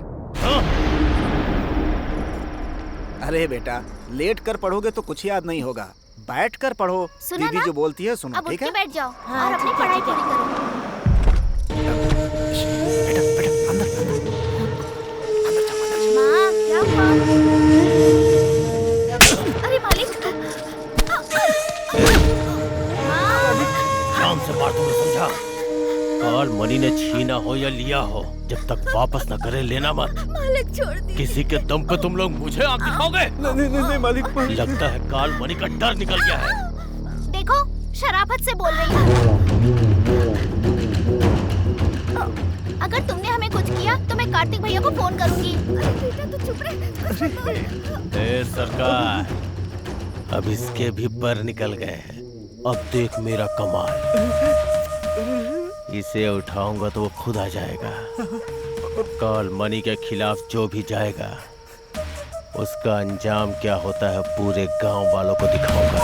अरे बेटा, लेट कर पढ़ोगे तो कुछ याद नहीं होगा, बैठ कर पढ़ो। दीदी जो बोलती है सुनो, अब ठीक उठ है? के बैठ जाओ और अपनी पढ़ाई पूरी करो। माँ, क्या हुआ? अरे मालिक! शाम से बात तुमने समझा? काल मनी ने छीना हो या लिया हो, जब तक वापस न करे लेना मत। मालिक छोड़ दी। किसी के दम पे तुम लोग मुझे आग दिखाओगे? नहीं मालिक। लगता है काल मनी का डर निकल गया है। देखो, शराफत से बोल रही हूँ। अगर तुमने हमें कुछ किया तो मैं कार्तिक भैया को फोन करूंगी। अरे बेटा तू चुप रह। ए सरकार, अब इसके भी पर निकल गए हैं। अब देख मेरा कमाल। इसे उठाऊंगा तो वो खुद आ जाएगा। काल मनी के खिलाफ जो भी जाएगा, उसका अंजाम क्या होता है पूरे गांव वालों को दिखाऊंगा।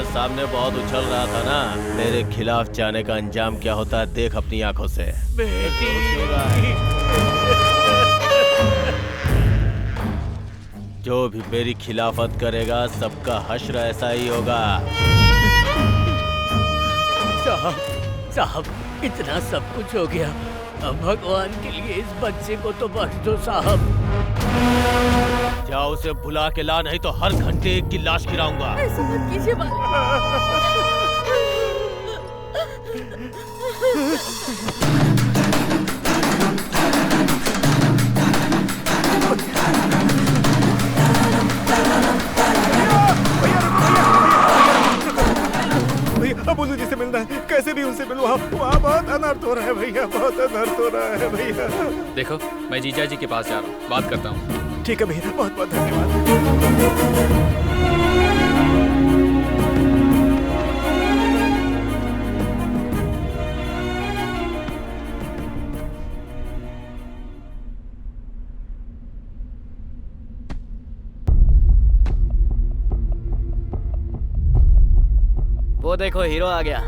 सामने बहुत उछल रहा था ना, मेरे खिलाफ जाने का अंजाम क्या होता है देख अपनी आंखों से। जो भी मेरी खिलाफत करेगा सबका हश्र ऐसा ही होगा। साहब इतना सब कुछ हो गया, अब भगवान के लिए इस बच्चे को तो बख्श दो साहब। जाओ उसे बुला के ला, नहीं तो हर घंटे एक की लाश गिराऊंगा। ऐसा मत कीजिए भैया बोलू जी से मिलना है, कैसे भी उनसे मिलो। वहाँ बहुत अनर्थ हो रहा है भैया, बहुत अनर्थ हो रहा है भैया। देखो मैं जीजा जी के पास जा रहा हूँ, बात करता हूँ। ठीक है भैया, बहुत बहुत धन्यवाद। वो देखो हीरो आ गया।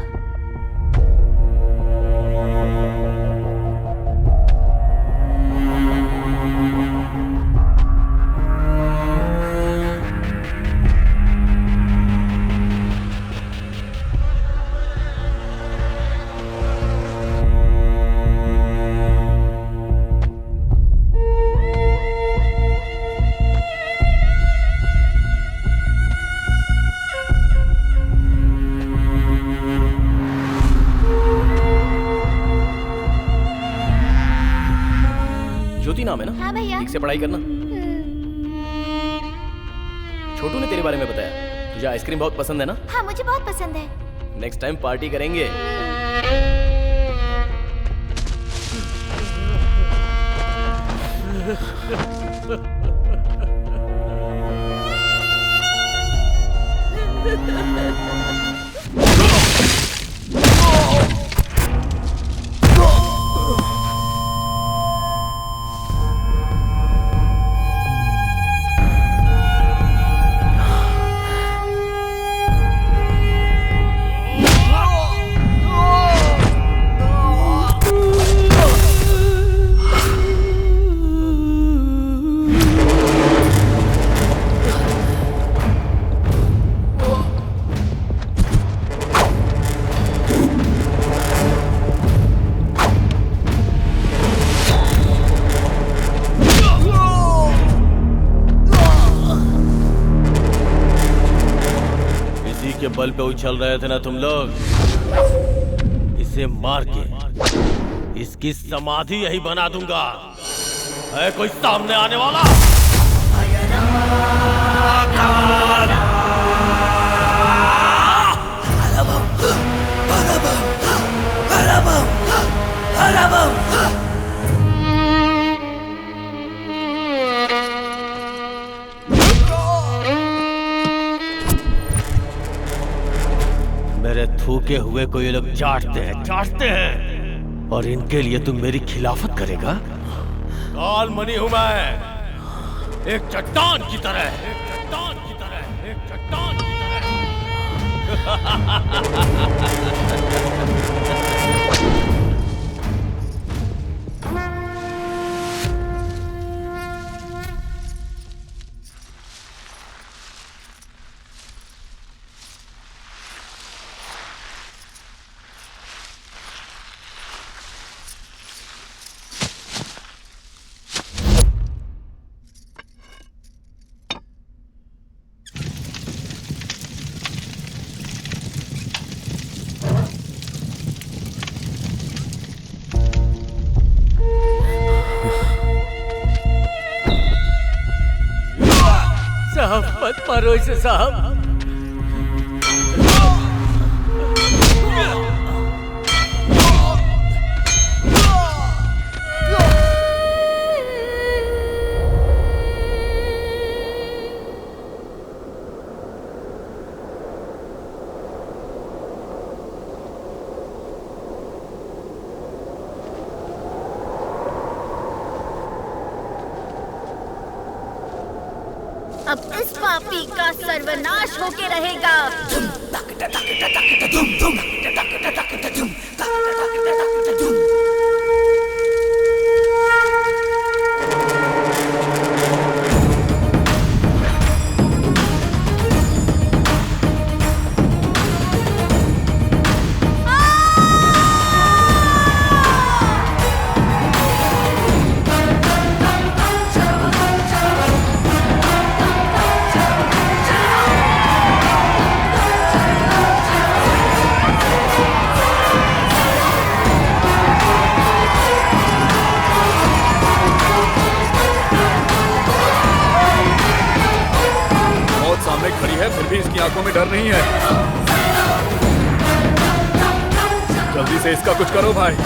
नाम है ना? हाँ भैया। ठीक से पढ़ाई करना। छोटू ने तेरे बारे में बताया, तुझे आइसक्रीम बहुत पसंद है ना? हाँ मुझे बहुत पसंद है। नेक्स्ट टाइम पार्टी करेंगे। बल पे उछल रहे थे ना तुम लोग, इसे मार के इसकी समाधि यही बना दूंगा। है कोई सामने आने वाला? मेरे थूके हुए को ये लोग चाटते हैं और इनके लिए तुम मेरी खिलाफत करेगा? काल मणि हूं मैं, एक चट्टान की तरह, एक चट्टान की तरह, एक चट्टान की साहब मत मारो इसे साहब। अब इस पापी का सर्वनाश होके रहेगा। फिर भी इसकी आंखों में डर नहीं है। जल्दी से इसका कुछ करो भाई।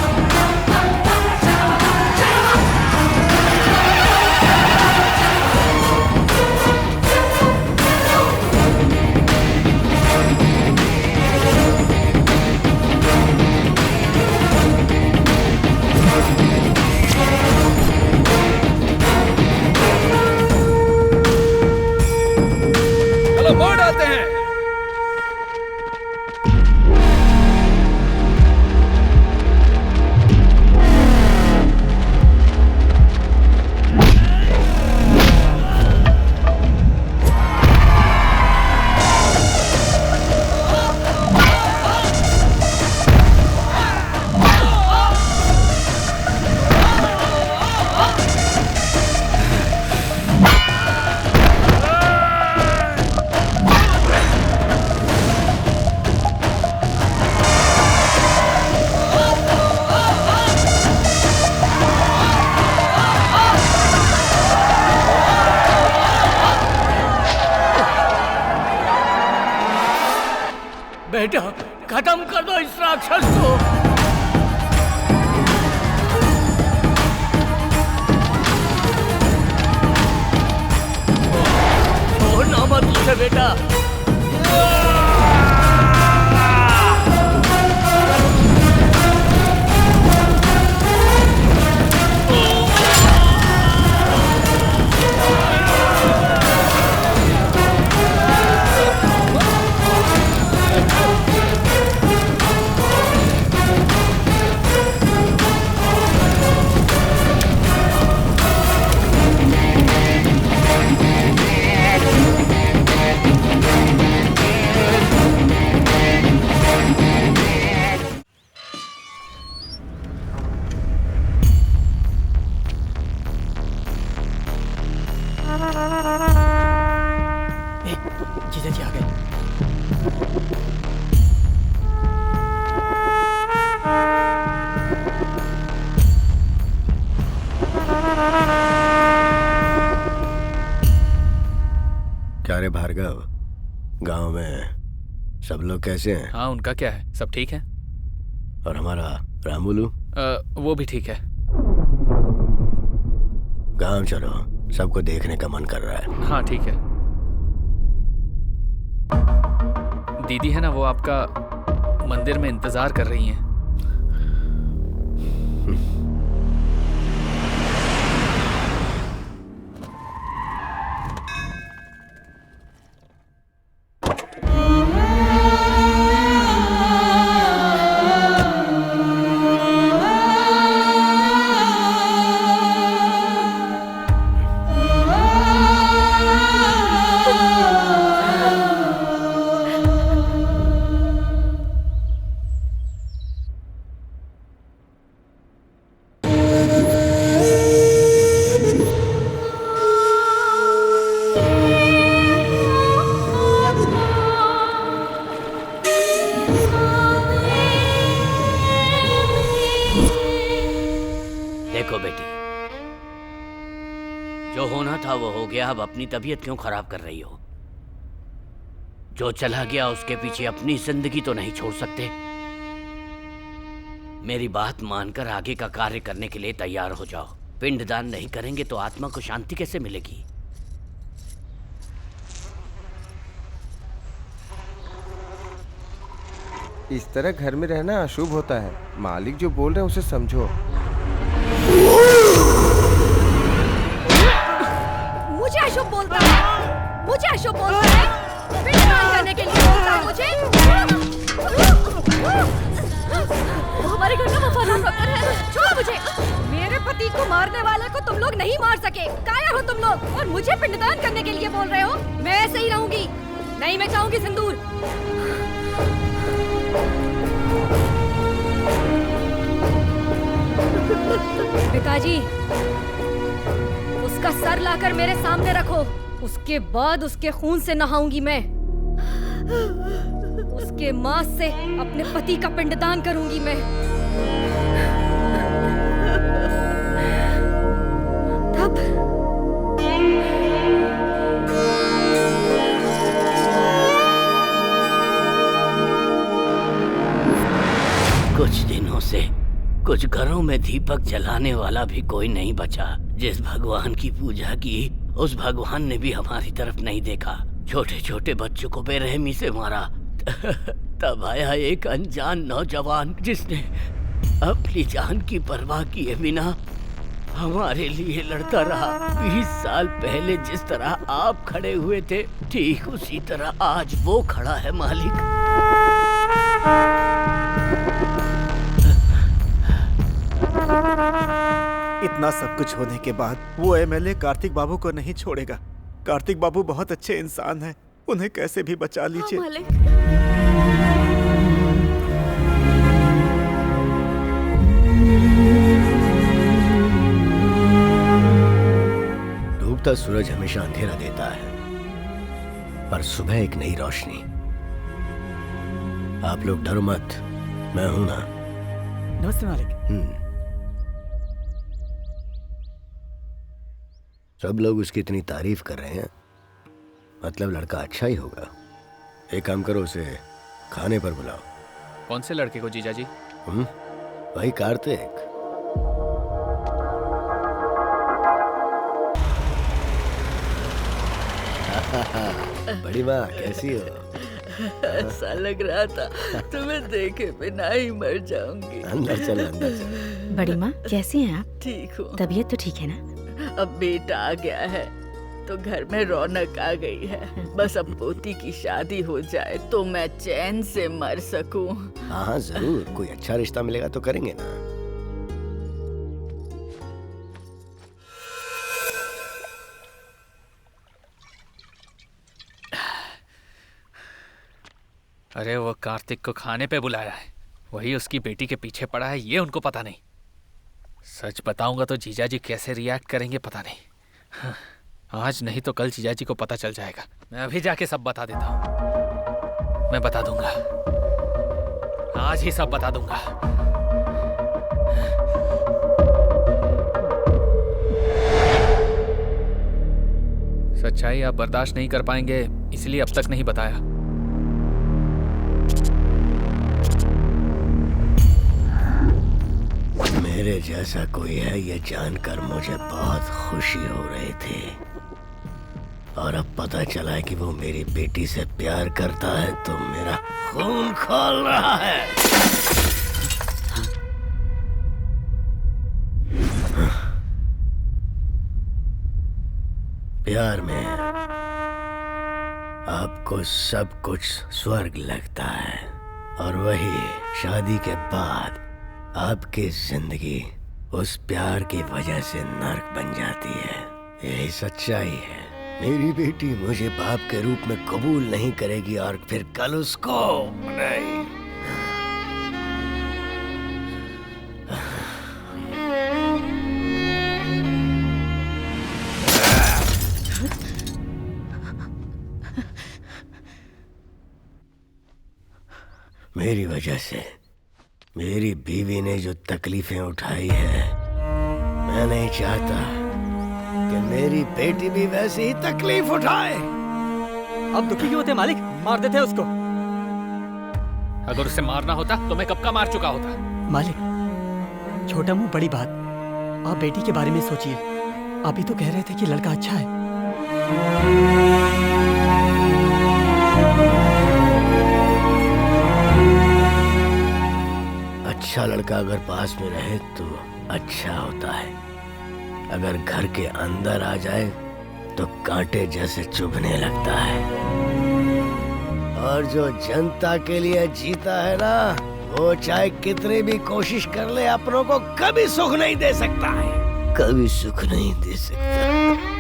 मोड़ आते हैं। बेटा खत्म कर दो इस राक्षस को। छोड़ना मत उसे बेटा। अरे भार्गव, गांव में सब लोग कैसे हैं? हाँ, उनका क्या है, सब ठीक है। और हमारा रामुलू? वो भी ठीक है। गांव चलो, सबको देखने का मन कर रहा है। हाँ ठीक है। दीदी है ना, वो आपका मंदिर में इंतजार कर रही हैं। देखो बेटी, जो होना था वो हो गया। अब अपनी तबीयत क्यों खराब कर रही हो? जो चला गया उसके पीछे अपनी जिंदगी तो नहीं छोड़ सकते। मेरी बात मानकर आगे का कार्य करने के लिए तैयार हो जाओ। पिंडदान नहीं करेंगे तो आत्मा को शांति कैसे मिलेगी? इस तरह घर में रहना अशुभ होता है। मालिक जो बोल रहे हैं उसे समझो। मुझे अशुभ बोलता है, मुझे अशुभ बोलता है, पिंडदान करने के लिए बोलता है मुझे। वो हमारे घर का वफादार नौकर है। छोड़ो मुझे। मेरे पति को मारने वाले को तुम लोग नहीं मार सके। कायर हो तुम लोग, और मुझे पिंडदान करने के लिए बोल रहे हो। मैं ऐसे ही रहूंगी, नहीं मैं चाहूंगी सिंदूर। पिताजी, उसका सर लाकर मेरे सामने रखो। उसके बाद उसके खून से नहाऊंगी मैं। उसके मांस से अपने पति का पिंडदान करूंगी मैं। तब कुछ दिनों से कुछ घरों में दीपक जलाने वाला भी कोई नहीं बचा। जिस भगवान की पूजा की, उस भगवान ने भी हमारी तरफ नहीं देखा। छोटे छोटे बच्चों को बेरहमी से मारा। तब आया एक अनजान नौजवान जिसने अपनी जान की परवाह किए बिना हमारे लिए लड़ता रहा। 20 साल पहले जिस तरह आप खड़े हुए थे, ठीक उसी तरह आज वो खड़ा है मालिक। इतना सब कुछ होने के बाद वो एमएलए कार्तिक बाबू को नहीं छोड़ेगा। कार्तिक बाबू बहुत अच्छे इंसान हैं, उन्हें कैसे भी बचा लीजिए। डूबता सूरज हमेशा अंधेरा देता है, पर सुबह एक नई रोशनी। आप लोग डरो मत, मैं हूं ना। नमस्ते मालिक। सब लोग उसकी इतनी तारीफ कर रहे हैं, मतलब लड़का अच्छा ही होगा। एक काम करो, उसे खाने पर बुलाओ। कौन से लड़के को जीजा जी? वही कार्तिक। बड़ी माँ कैसी हो? ऐसा लग रहा था तुम्हें देखे बिना ही मर जाऊंगी। अंदर चलो, अंदर चलो। बड़ी माँ कैसी हैं आप? ठीक हूँ। तबीयत तो ठीक है ना? अब बेटा आ गया है तो घर में रौनक आ गई है। बस अब पोती की शादी हो जाए तो मैं चैन से मर सकूं। हाँ जरूर, कोई अच्छा रिश्ता मिलेगा तो करेंगे ना। अरे वो कार्तिक को खाने पे बुलाया है, वही उसकी बेटी के पीछे पड़ा है, ये उनको पता नहीं। सच बताऊंगा तो जीजाजी कैसे रिएक्ट करेंगे पता नहीं। हाँ, आज नहीं तो कल जीजाजी को पता चल जाएगा। मैं अभी जाके सब बता देता हूँ। मैं बता दूंगा, आज ही सब बता दूंगा। सच्चाई आप बर्दाश्त नहीं कर पाएंगे इसलिए अब तक नहीं बताया। मेरे जैसा कोई है ये जानकर मुझे बहुत खुशी हो रही थी, और अब पता चला है कि वो मेरी बेटी से प्यार करता है तो मेरा खून खौल रहा है। प्यार में आपको सब कुछ स्वर्ग लगता है, और वही शादी के बाद आपकी जिंदगी उस प्यार की वजह से नर्क बन जाती है। यही सच्चाई है। मेरी बेटी मुझे बाप के रूप में कबूल नहीं करेगी और फिर कल उसको नहीं। मेरी वजह से मेरी बीवी ने जो तकलीफें उठाई है, मैं नहीं चाहता कि मेरी बेटी भी वैसी ही तकलीफ उठाए। अब दुखी क्यों थे मालिक? मार देते उसको। अगर उसे मारना होता तो मैं कब का मार चुका होता। मालिक, छोटा मुंह बड़ी बात। आप बेटी के बारे में सोचिए। अभी तो कह रहे थे कि लड़का अच्छा है। अच्छा लड़का अगर पास में रहे तो अच्छा होता है, अगर घर के अंदर आ जाए तो कांटे जैसे चुभने लगता है। और जो जनता के लिए जीता है ना, वो चाहे कितनी भी कोशिश कर ले अपनों को कभी सुख नहीं दे सकता है, कभी सुख नहीं दे सकता।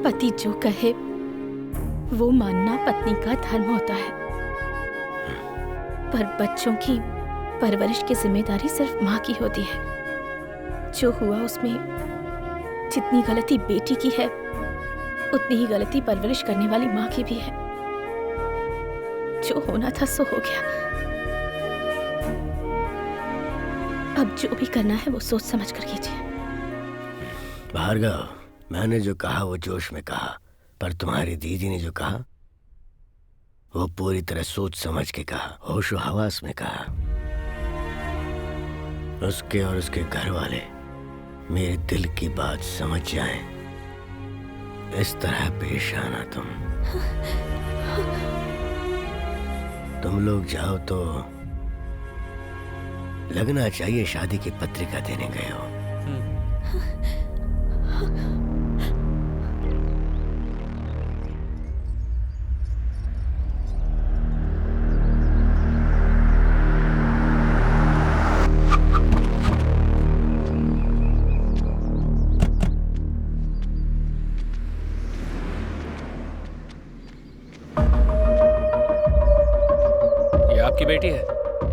पति जो कहे वो मानना पत्नी का धर्म होता है, पर बच्चों की परवरिश की जिम्मेदारी सिर्फ माँ की होती है। जो हुआ उसमें जितनी गलती बेटी की है, उतनी ही गलती परवरिश करने वाली माँ की भी है। जो होना था सो हो गया। अब जो भी करना है वो सोच समझ कर कीजिए। भार्गव, मैंने जो कहा वो जोश में कहा, पर तुम्हारी दीदी ने जो कहा वो पूरी तरह सोच समझ के कहा, होशो हवास में कहा। उसके और उसके घर वाले मेरे दिल की बात समझ जाएं, इस तरह पेश आना। तुम लोग जाओ तो लगना चाहिए शादी की पत्रिका देने गए हो। आपकी बेटी है?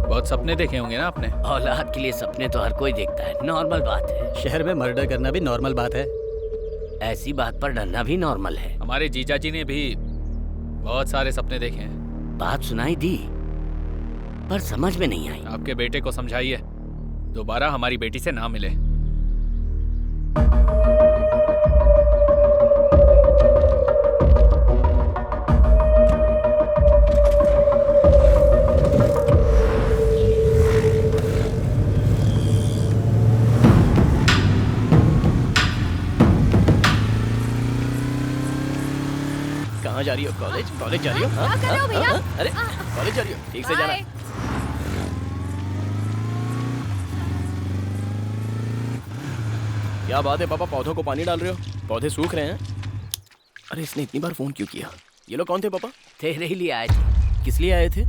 बहुत सपने देखे होंगे ना आपने। औलाद के लिए सपने तो हर कोई देखता है, नॉर्मल बात है। शहर में मर्डर करना भी नॉर्मल बात है। ऐसी बात पर डरना भी नॉर्मल है। हमारे जीजा जी ने भी बहुत सारे सपने देखे हैं। बात सुनाई दी पर समझ में नहीं आई। आपके बेटे को समझाइए दोबारा हमारी बेटी से ना मिले। कहाँ जा रही हो? कॉलेज? कॉलेज जा रही हो? क्या कर रहे हो भैया? अरे कॉलेज जा रही हो? ठीक से जाना। क्या बात है पापा, पौधों को पानी डाल रहे हो? पौधे सूख रहे हैं। अरे इसने इतनी बार फोन क्यों किया? ये लोग कौन थे पापा? तेरे ही लिए आए थे। किस लिए आए थे?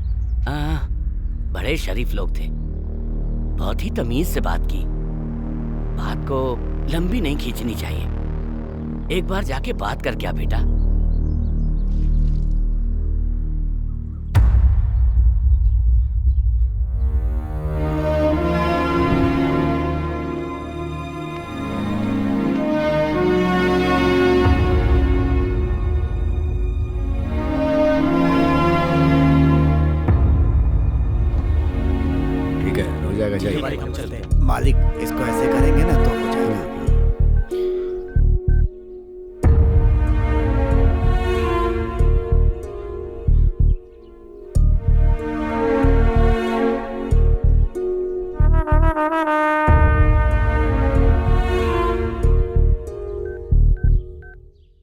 बड़े शरीफ लोग थे, बहुत ही तमीज से बात की। बात को लंबी नहीं खींचनी चाहिए। एक बार जाके बात कर क्या बेटा।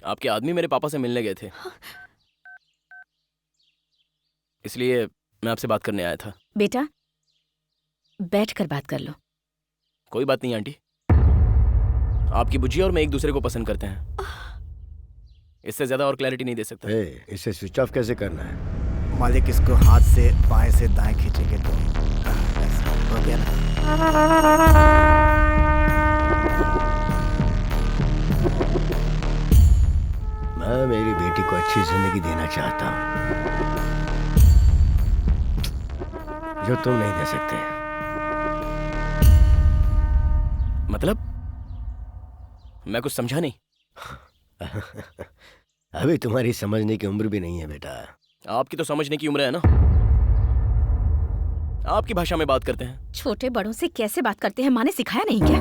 आपके आदमी मेरे पापा से मिलने गए थे, इसलिए मैं आपसे बात करने आया था। बेटा, बैठकर बात कर लो। कोई बात नहीं आंटी, आपकी बुज्जी और मैं एक दूसरे को पसंद करते हैं। इससे ज्यादा और क्लैरिटी नहीं दे सकता। इसे स्विच ऑफ कैसे करना है? मालिक इसको हाथ से बाएं से दाएं खींचेंगे तो ऐसा हो गया ना। मैं मेरी बेटी को अच्छी जिंदगी देना चाहता हूँ जो तुम नहीं दे सकते। मतलब? मैं कुछ समझा नहीं। अभी तुम्हारी समझने की उम्र भी नहीं है बेटा। आपकी तो समझने की उम्र है ना। आपकी भाषा में बात करते हैं। छोटे बड़ों से कैसे बात करते हैं माँ ने सिखाया नहीं क्या?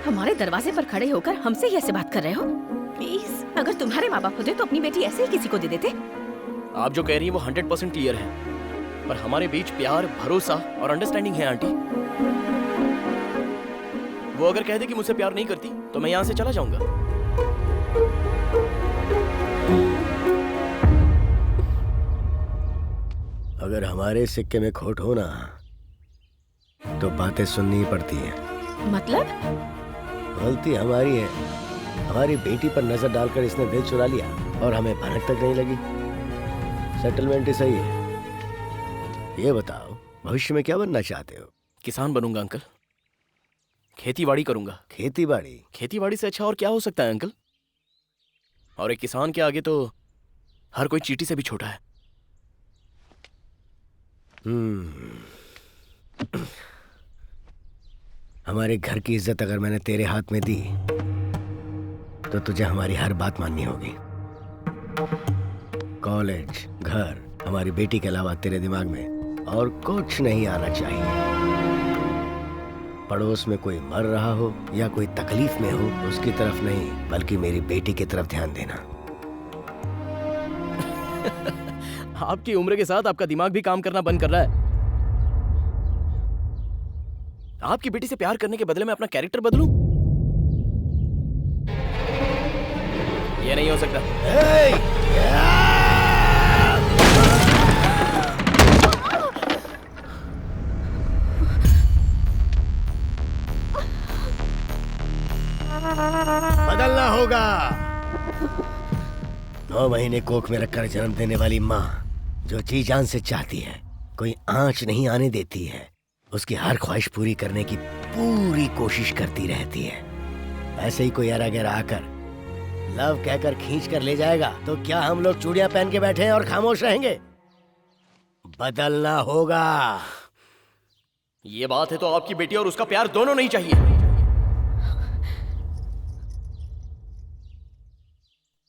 हमारे दरवाजे पर खड़े होकर हमसे ही ऐसे बात कर रहे हो? प्लीज, अगर तुम्हारे माँ बाप होते तो अपनी बेटी ऐसे ही किसी को दे देते। आप जो कह रही हैं वो 100% क्लियर है, पर हमारे बीच प्यार, भरोसा और अंडरस्टैंडिंग है आंटी। वो अगर कह दे कि मुझसे प्यार नहीं करती तो मैं यहाँ से चला जाऊंगा। अगर हमारे सिक्के में खोट हो ना तो बातें सुननी ही पड़ती हैं। मतलब? गलती हमारी है। हमारी बेटी पर नजर डालकर इसने दिल चुरा लिया और हमें भनक तक नहीं लगी। सेटलमेंट ही सही है। ये बताओ, भविष्य में क्या बनना चाहते हो? किसान बनूंगा अंकल। खेती-बाड़ी करूंगा। खेती-बाड़ी? खेती-बाड़ी से अच्छा और क्या हो सकता है अंकल? और एक किसान के आगे तो हर कोई चींटी से भी छोटा है। हमारे घर की इज्जत अगर मैंने तेरे हाथ में दी तो तुझे हमारी हर बात माननी होगी। कॉलेज, घर, हमारी बेटी के अलावा तेरे दिमाग में और कुछ नहीं आना चाहिए। पड़ोस में कोई मर रहा हो या कोई तकलीफ में हो, उसकी तरफ नहीं बल्कि मेरी बेटी की तरफ ध्यान देना। आपकी उम्र के साथ आपका दिमाग भी काम करना बंद कर रहा है। आपकी बेटी से प्यार करने के बदले में अपना कैरेक्टर बदलूं? ये नहीं हो सकता। बदलना होगा। 9 महीने कोख में रखकर जन्म देने वाली माँ जो जी जान से चाहती है, कोई आंच नहीं आने देती है, उसकी हर ख्वाहिश पूरी करने की पूरी कोशिश करती रहती है। ऐसे ही कोई अरा गहरा आकर लव कहकर खींच कर ले जाएगा तो क्या हम लोग चूड़ियां पहन के बैठे हैं और खामोश रहेंगे? बदलना होगा। ये बात है तो आपकी बेटी और उसका प्यार दोनों नहीं चाहिए।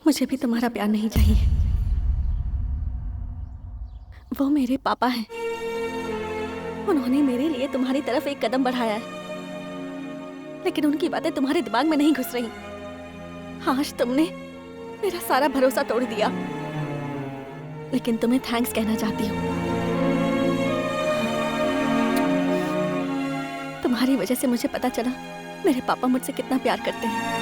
मुझे भी तुम्हारा प्यार नहीं चाहिए। वो मेरे पापा हैं। उन्होंने मेरे लिए तुम्हारी तरफ एक कदम बढ़ाया है, लेकिन उनकी बातें तुम्हारे दिमाग में नहीं घुस रही। आज तुमने मेरा सारा भरोसा तोड़ दिया, लेकिन तुम्हें थैंक्स कहना चाहती हूँ। तुम्हारी वजह से मुझे पता चला मेरे पापा मुझसे कितना प्यार करते हैं।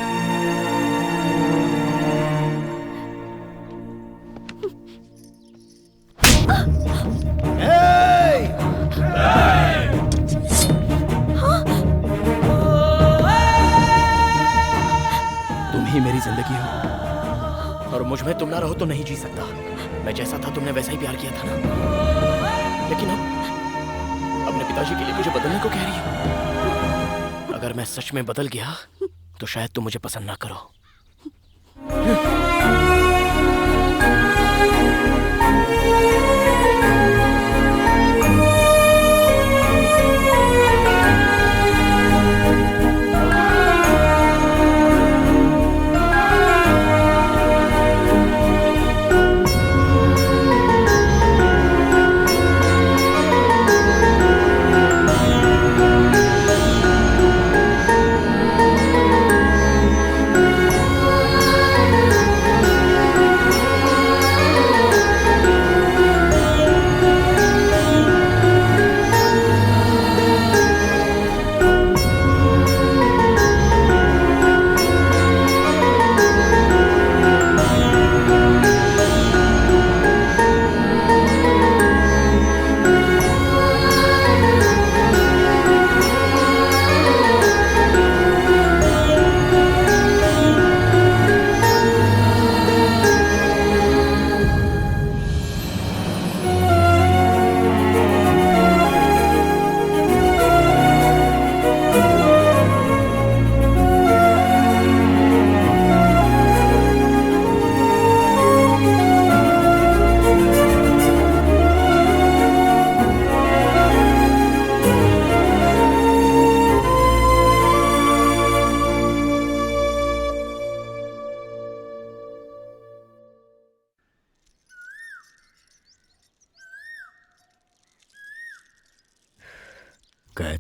तुम ही मेरी जिंदगी हो और मुझ में तुम ना रहो तो नहीं जी सकता। मैं जैसा था तुमने वैसा ही प्यार किया था ना, लेकिन अब अपने पिताजी के लिए मुझे बदलने को कह रही हो। अगर मैं सच में बदल गया तो शायद तुम मुझे पसंद ना करो।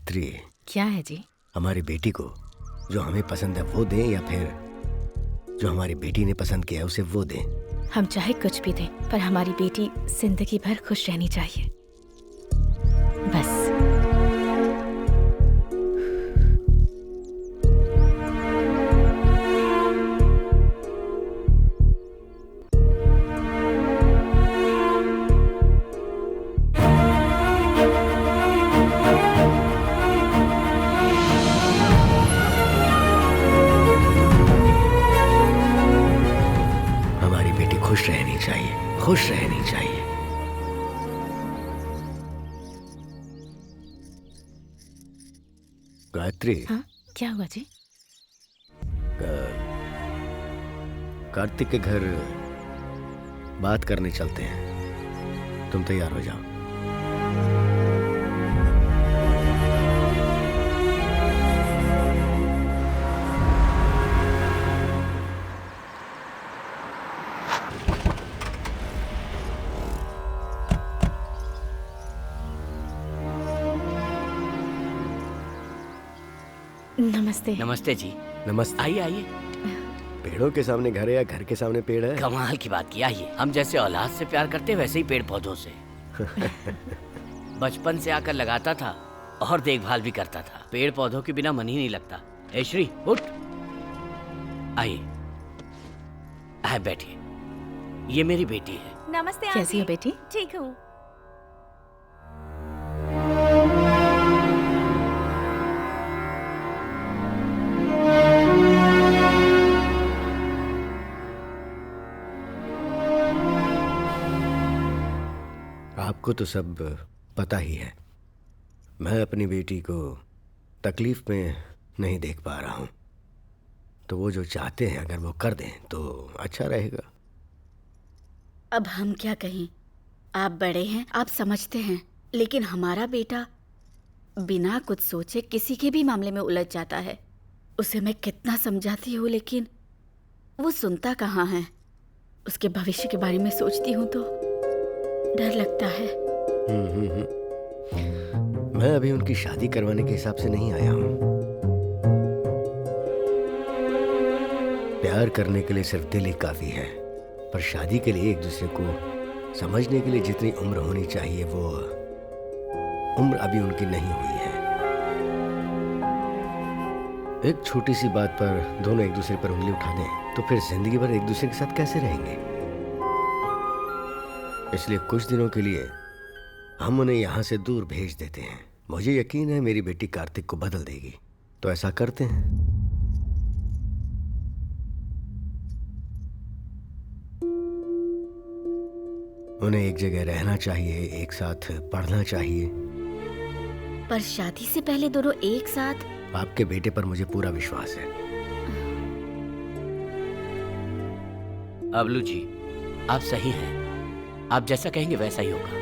गायत्री, क्या है जी? हमारी बेटी को जो हमें पसंद है वो दें या फिर जो हमारी बेटी ने पसंद किया है उसे वो दें? हम चाहे कुछ भी दें, पर हमारी बेटी जिंदगी भर खुश रहनी चाहिए, बस। खुश रहनी चाहिए, खुश रहनी चाहिए। गायत्री। हाँ, क्या हुआ जी? कार्तिक के घर बात करने चलते हैं, तुम तैयार हो जाओ। नमस्ते। नमस्ते जी। नमस्ते। आइए आइए। पेड़ों के सामने घर है या घर के सामने पेड़ है? कमाल की बात की। आइए, हम जैसे औलाद से प्यार करते हैं वैसे ही पेड़ पौधों से। बचपन से आकर लगाता था और देखभाल भी करता था। पेड़ पौधों के बिना मन ही नहीं लगता। ए श्री, उठ। आइए, आए बैठिए। ये मेरी बेटी है। नमस्ते। कैसी हो बेटी? ठीक हूँ। आपको तो सब पता ही है। मैं अपनी बेटी को तकलीफ में नहीं देख पा रहा हूँ, तो वो जो चाहते हैं अगर वो कर दें तो अच्छा रहेगा। अब हम क्या कहें? आप बड़े हैं, आप समझते हैं, लेकिन हमारा बेटा बिना कुछ सोचे किसी के भी मामले में उलझ जाता है। उसे मैं कितना समझाती हूँ, लेकिन वो सुनता कहाँ है। उसके भविष्य के बारे में सोचती हूँ तो डर लगता है। मैं अभी उनकी शादी करवाने के हिसाब से नहीं आया हूँ। प्यार करने के लिए सिर्फ दिल ही काफी है, पर शादी के लिए एक दूसरे को समझने के लिए जितनी उम्र होनी चाहिए वो उम्र अभी उनकी नहीं हुई है। एक छोटी सी बात पर दोनों एक दूसरे पर उंगली उठा दें तो फिर जिंदगी भर एक दूसरे के साथ कैसे रहेंगे? इसलिए कुछ दिनों के लिए हम उन्हें यहाँ से दूर भेज देते हैं। मुझे यकीन है मेरी बेटी कार्तिक को बदल देगी, तो ऐसा करते हैं। उन्हें एक जगह रहना चाहिए, एक साथ पढ़ना चाहिए। पर शादी से पहले दोनों एक साथ? आपके बेटे पर मुझे पूरा विश्वास है। अबलू जी, आप सही हैं। आप जैसा कहेंगे वैसा ही होगा।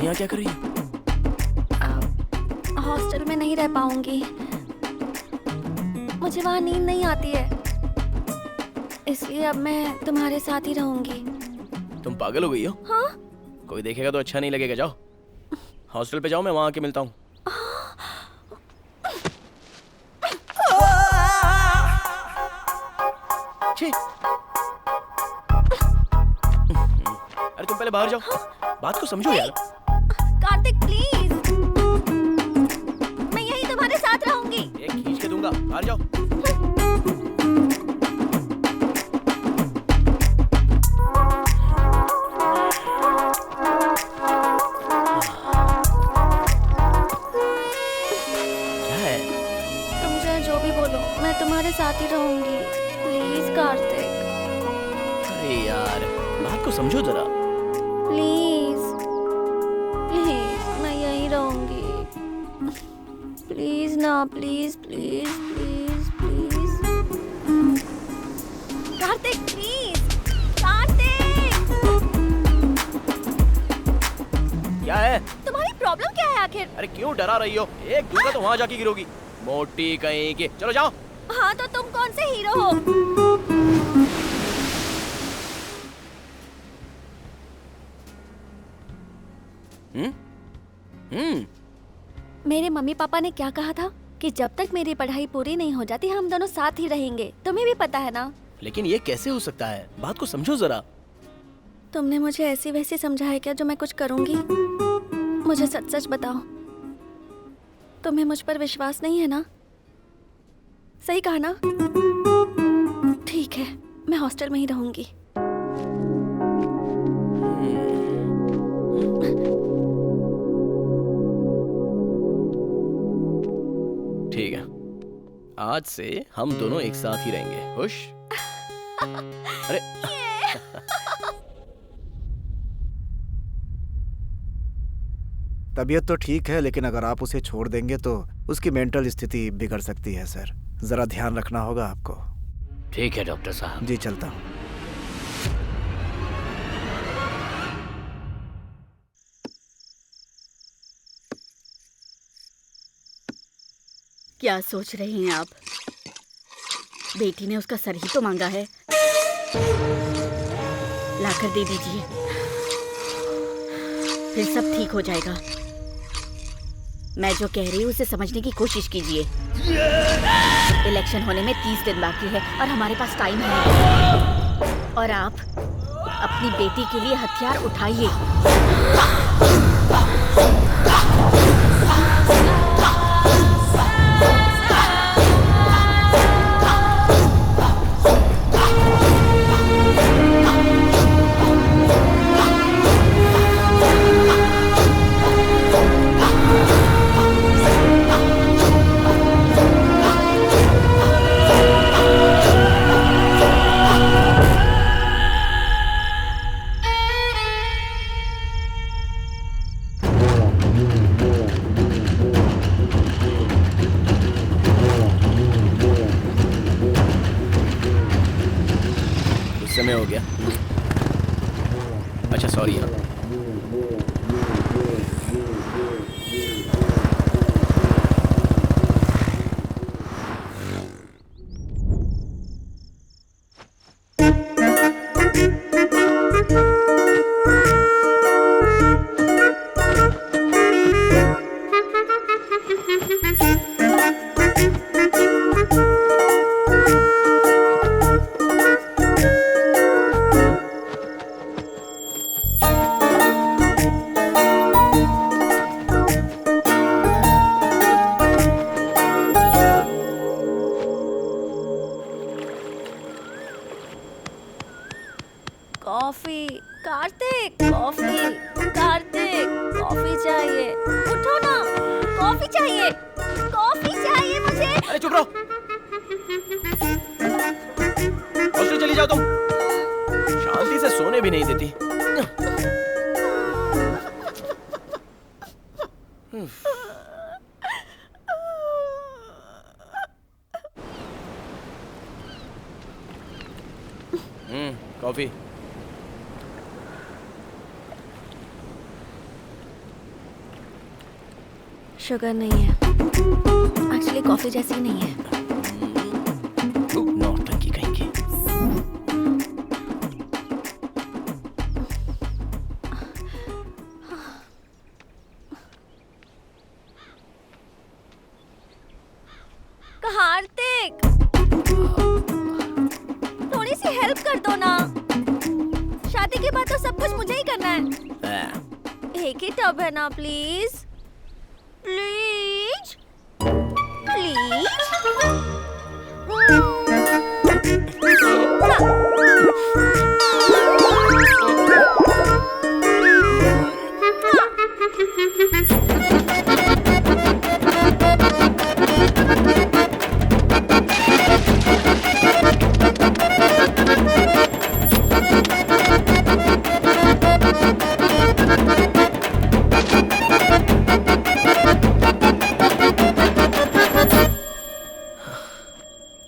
यहाँ क्या कर रही है? हॉस्टल में नहीं रह पाऊंगी, मुझे वहाँ नींद नहीं आती है, इसलिए अब मैं तुम्हारे साथ ही रहूंगी। तुम पागल हो गई हो? हाँ? कोई देखेगा तो अच्छा नहीं लगेगा। जाओ हॉस्टल पे जाओ, मैं वहाँ आके मिलता हूँ। अरे तुम पहले बाहर जाओ, बात को समझो यार। कार्तिक प्लीज, मैं यही तुम्हारे साथ रहूंगी। एक खींच के दूंगा, बाहर जाओ। क्या है? तुम चाहे जो भी बोलो, मैं तुम्हारे साथ ही रहूंगी। प्लीज कार्तिक, अरे यार बात को समझो जरा। प्लीज प्लीज, मैं यहीं रहूंगी। प्लीज ना, please please please please. Kartik please, Kartik. क्या है? तुम्हारी प्रॉब्लम क्या है आखिर? अरे क्यों डरा रही हो? एक दूंगा तो वहाँ जाके गिरोगी, मोटी कहीं की। चलो जाओ। हाँ तो तुम कौन से हीरो हो? मेरे मम्मी पापा ने क्या कहा था कि जब तक मेरी पढ़ाई पूरी नहीं हो जाती हम दोनों साथ ही रहेंगे। तुम्हें भी पता है ना? लेकिन ये कैसे हो सकता है? बात को समझो जरा। तुमने मुझे ऐसी वैसी समझा है क्या जो मैं कुछ करूंगी? मुझे सच सच बताओ, तुम्हें मुझ पर विश्वास नहीं है ना? सही कहा ना? ठीक है, मैं हॉस्टल में ही रहूंगी। ठीक है, आज से हम दोनों एक साथ ही रहेंगे। खुश? अरे तबीयत तो ठीक है, लेकिन अगर आप उसे छोड़ देंगे तो उसकी मेंटल स्थिति बिगड़ सकती है सर। जरा ध्यान रखना होगा आपको। ठीक है डॉक्टर साहब। जी चलता हूँ। क्या सोच रही हैं आप? बेटी ने उसका सर ही तो मांगा है, लाकर दे दीजिए, फिर सब ठीक हो जाएगा। मैं जो कह रही हूँ उसे समझने की कोशिश कीजिए। इलेक्शन होने में 30 दिन बाकी है और हमारे पास टाइम है, और आप अपनी बेटी के लिए हथियार उठाइए। समय हो गया। अच्छा sorry. Coffee, Kartik coffee, Kartik coffee चाहिए, उठो ना, कॉफी चाहिए, कॉफी चाहिए मुझे। अरे चुप रहो, हॉस्टल चली जाओ तुम, शांति से सोने भी नहीं देती। कॉफी। शुगर नहीं है। एक्चुअली कॉफी जैसी नहीं है। नौटंकी कहीं की। कार्तिक, थोड़ी सी हेल्प कर दो ना। शादी के बाद तो सब कुछ मुझे ही करना है। एक ही टब है ना, प्लीज प्लीज प्लीज।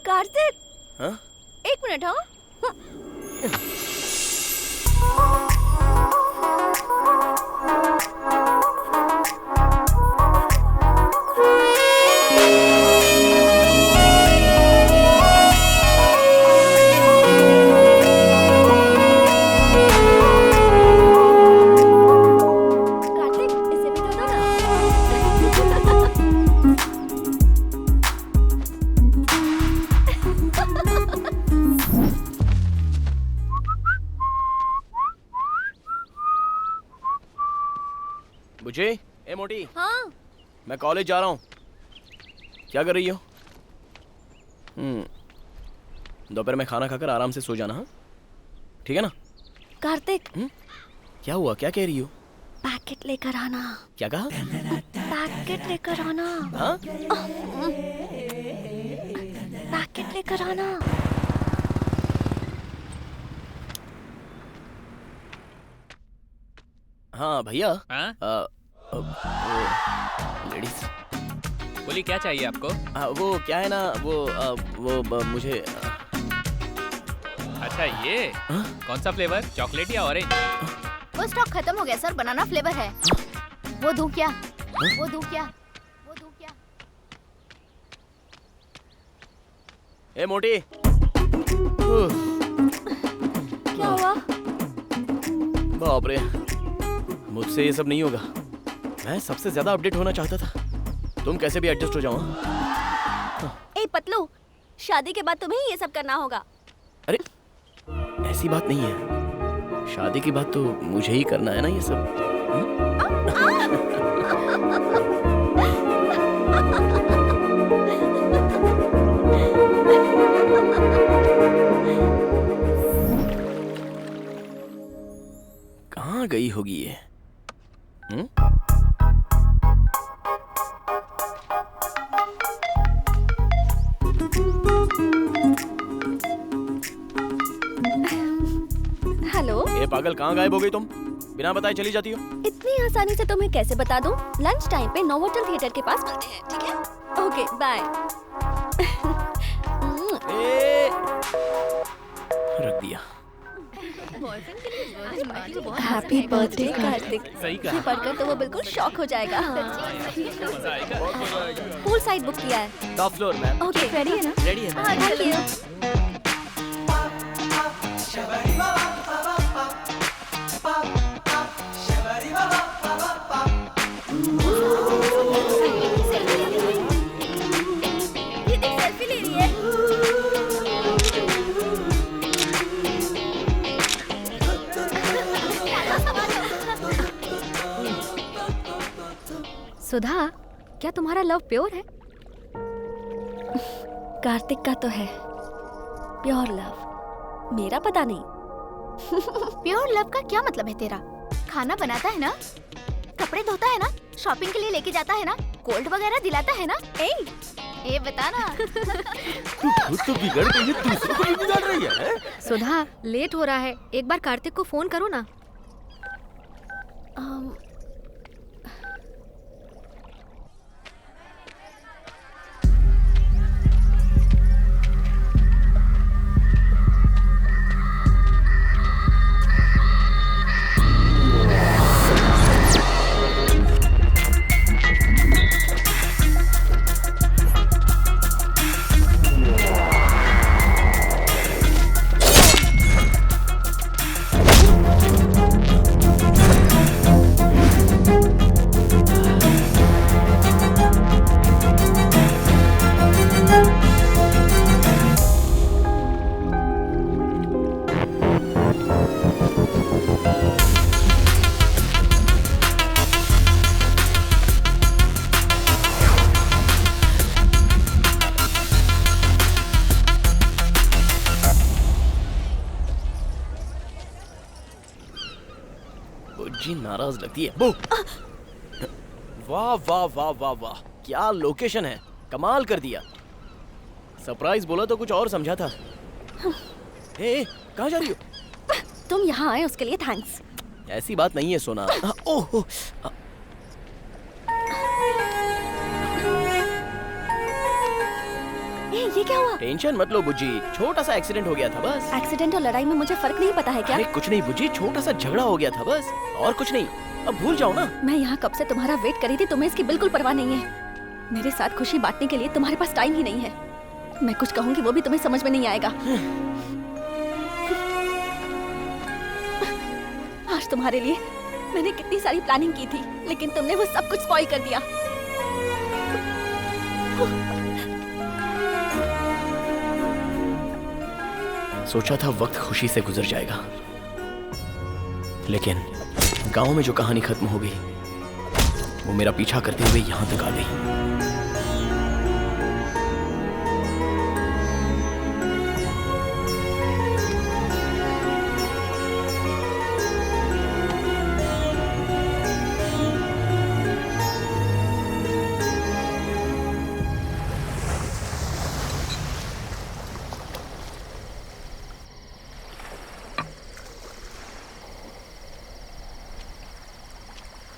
कार्तिक, हाँ? एक मिनट। हाँ, कार्तिक, इसे भी तो दो ना। बुझे? ए मोटी, हाँ, मैं कॉलेज जा रहा हूँ। क्या कर रही हो? दोपहर में खाना खाकर आराम से सो जाना। हाँ, ठीक है ना? कार्तिक, क्या हुआ? क्या कह रही हो? पैकेट लेकर आना। क्या कहा? पैकेट लेकर आना। हाँ? पैकेट लेकर आना। हाँ भैया। हाँ? लेडीज बोली क्या चाहिए आपको? वो क्या है ना, वो मुझे अच्छा ये कौन सा फ्लेवर, चॉकलेट या ऑरेंज? वो स्टॉक खत्म हो गया सर, बनाना फ्लेवर है। वो दूं क्या? वो दूं क्या? वो दूं क्या? ए मोटी, क्या हुआ? बाप रे, मुझसे ये सब नहीं होगा। मैं सबसे ज्यादा अपडेट होना चाहता था। तुम कैसे भी एडजस्ट हो जाओ। ए पतलू, शादी के बाद तुम्हें ये सब करना होगा। अरे ऐसी बात नहीं है, शादी की बात तो मुझे ही करना है ना ये सब। कहाँ गई होगी ये? हेलो। ए पागल, कहाँ गायब हो गई तुम? बिना बताए चली जाती हो। इतनी आसानी से तुम्हें कैसे बता दूं? लंच टाइम पे नोवोटेल थिएटर के पास मिलते हैं, ठीक है? Okay, bye. रख दिया। Happy birthday Kartik. सही कहा। ये पढ़कर तो वो बिल्कुल शॉक हो जाएगा। पूल साइड बुक किया है। Top floor ma'am. Okay, ready है ना? रेडी है। हाँ, थैंक यू। सेल्फी ले रही है। सुधा, क्या तुम्हारा लव प्योर है? कार्तिक का तो है प्योर लव, मेरा पता नहीं। प्योर लव का क्या मतलब है तेरा? खाना बनाता है ना, कपड़े धोता है ना, शॉपिंग के लिए लेके जाता है ना, कोल्ड वगैरह दिलाता है ना। ए बता ना। तू खुद तो बिगड़ गई है, दूसरों को भी बिगाड़ रही है। सुधा, लेट हो रहा है, एक बार कार्तिक को फोन करो ना। बुज्जी नाराज लगती है। बू! वाह वाह वाह वाह वाह, क्या लोकेशन है, कमाल कर दिया। सरप्राइज बोला तो कुछ और समझा था। ए, कहाँ जा रही हो? तुम यहाँ आए उसके लिए थैंक्स। ऐसी बात नहीं है सोना। ओह, ये क्या हुआ? टेंशन मत लो बुज्जी, छोटा सा एक्सीडेंट हो गया था बस। एक्सीडेंट और लड़ाई में मुझे फर्क नहीं पता है क्या? अरे कुछ नहीं बुज्जी, छोटा सा झगड़ा हो गया था बस, और कुछ नहीं। अब भूल जाओ ना। मैं यहाँ कब से तुम्हारा वेट कर रही थी, तुम्हें इसकी बिल्कुल परवाह नहीं है। मेरे साथ खुशी बांटने के लिए तुम्हारे पास टाइम ही नहीं है। मैं कुछ कहूँगी वो भी तुम्हें समझ में नहीं आएगा। आज तुम्हारे लिए मैंने कितनी सारी प्लानिंग की थी, लेकिन तुमने वो सब कुछ स्पॉइल कर दिया। सोचा था वक्त खुशी से गुजर जाएगा, लेकिन गांव में जो कहानी खत्म हो गई वो मेरा पीछा करते हुए यहां तक आ गई।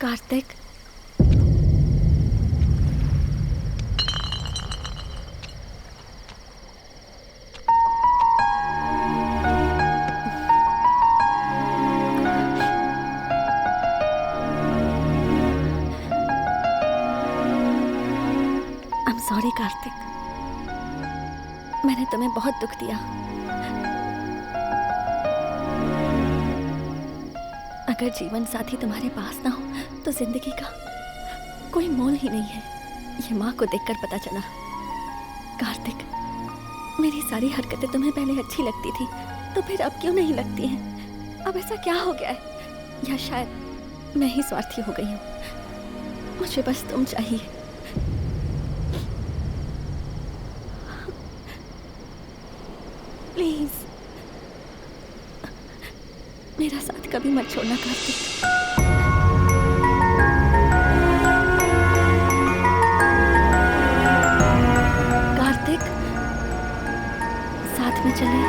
कार्तिक, I'm sorry कार्तिक, मैंने तुम्हें बहुत दुख दिया। अगर जीवन साथी तुम्हारे पास ना हो तो जिंदगी का कोई मोल ही नहीं है। ये माँ को देखकर पता चला। कार्तिक, मेरी सारी हरकतें तुम्हें पहले अच्छी लगती थी, तो फिर अब क्यों नहीं लगती हैं? अब ऐसा क्या हो गया है? या शायद मैं ही स्वार्थी हो गई हूँ। मुझे बस तुम चाहिए। प्लीज मेरा साथ कभी मत छोड़ना कार्तिक। कार्तिक, साथ में चले।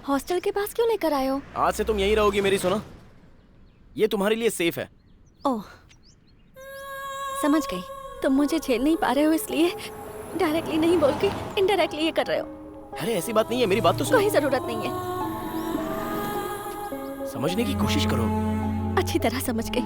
हॉस्टल के पास क्यों लेकर आए हो? आज से तुम यहीं रहोगी मेरी सोना, ये तुम्हारे लिए सेफ है। ओह, समझ गई। तुम मुझे झेल नहीं पा रहे हो इसलिए डायरेक्टली नहीं बोल के इनडायरेक्टली ये कर रहे हो। अरे ऐसी बात नहीं है, मेरी बात तो सुनो। कोई जरूरत नहीं है। समझने की कोशिश करो। अच्छी तरह समझ गई।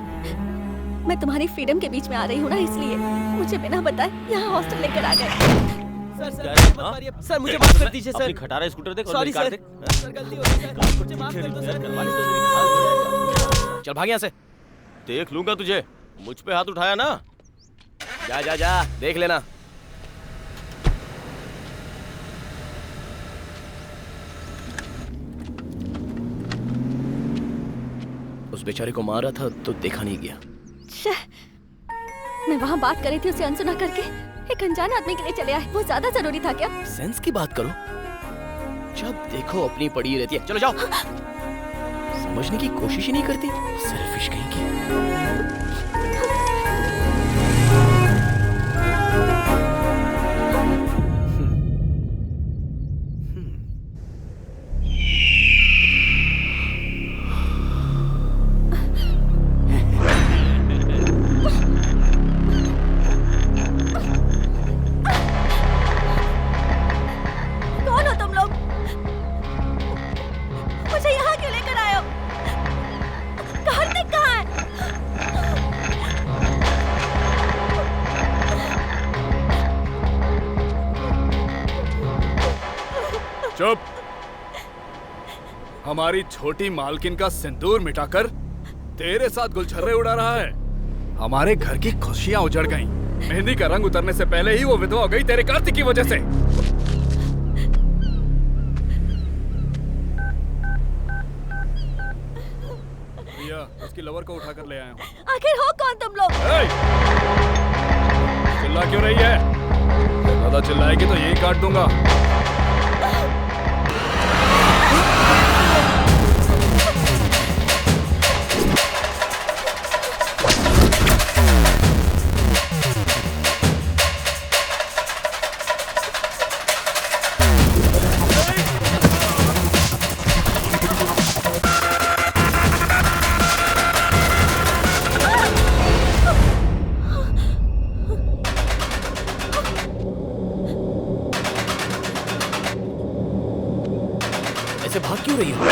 मैं तुम्हारी फ्रीडम के बीच में आ रही हूँ ना, इसलिए मुझे बिना बताए यहाँ हॉस्टल लेकर आ गए। सर मुझे माफ कर दीजिए सर। अपनी खटारा स्कूटर देख। Sorry sir. गलती हो गई सर, मुझे माफ कर दो सर। चल भाग यहाँ से। देख लूंगा तुझे। मुझ पे हाथ उठाया ना। जा जा जा, देख लेना। उस बेचारे को मारा था तो देखा नहीं गया। मैं वहाँ बात कर रही थी, उसे अनसुना करके एक अनजान आदमी के लिए चले आए। वो ज्यादा जरूरी था क्या? सेंस की बात करो, जब देखो अपनी पड़ी रहती है। चलो जाओ। समझने की कोशिश ही नहीं करती, सेल्फिश कहीं की। चुप। हमारी छोटी मालकिन का सिंदूर मिटाकर तेरे साथ गुलछर्रे उड़ा रहा है। हमारे घर की खुशियां उजड़ गईं। मेहंदी का रंग उतरने से पहले ही वो विधवा हो गई तेरे कार्तिक की वजह से। उसकी लवर को उठाकर ले आया हूँ। आखिर हो कौन तुम लोग? चिल्ला क्यों रही है? ज्यादा चिल्लाएगी तो यही काट दूंगा। ऐसे भाग क्यों रही हो?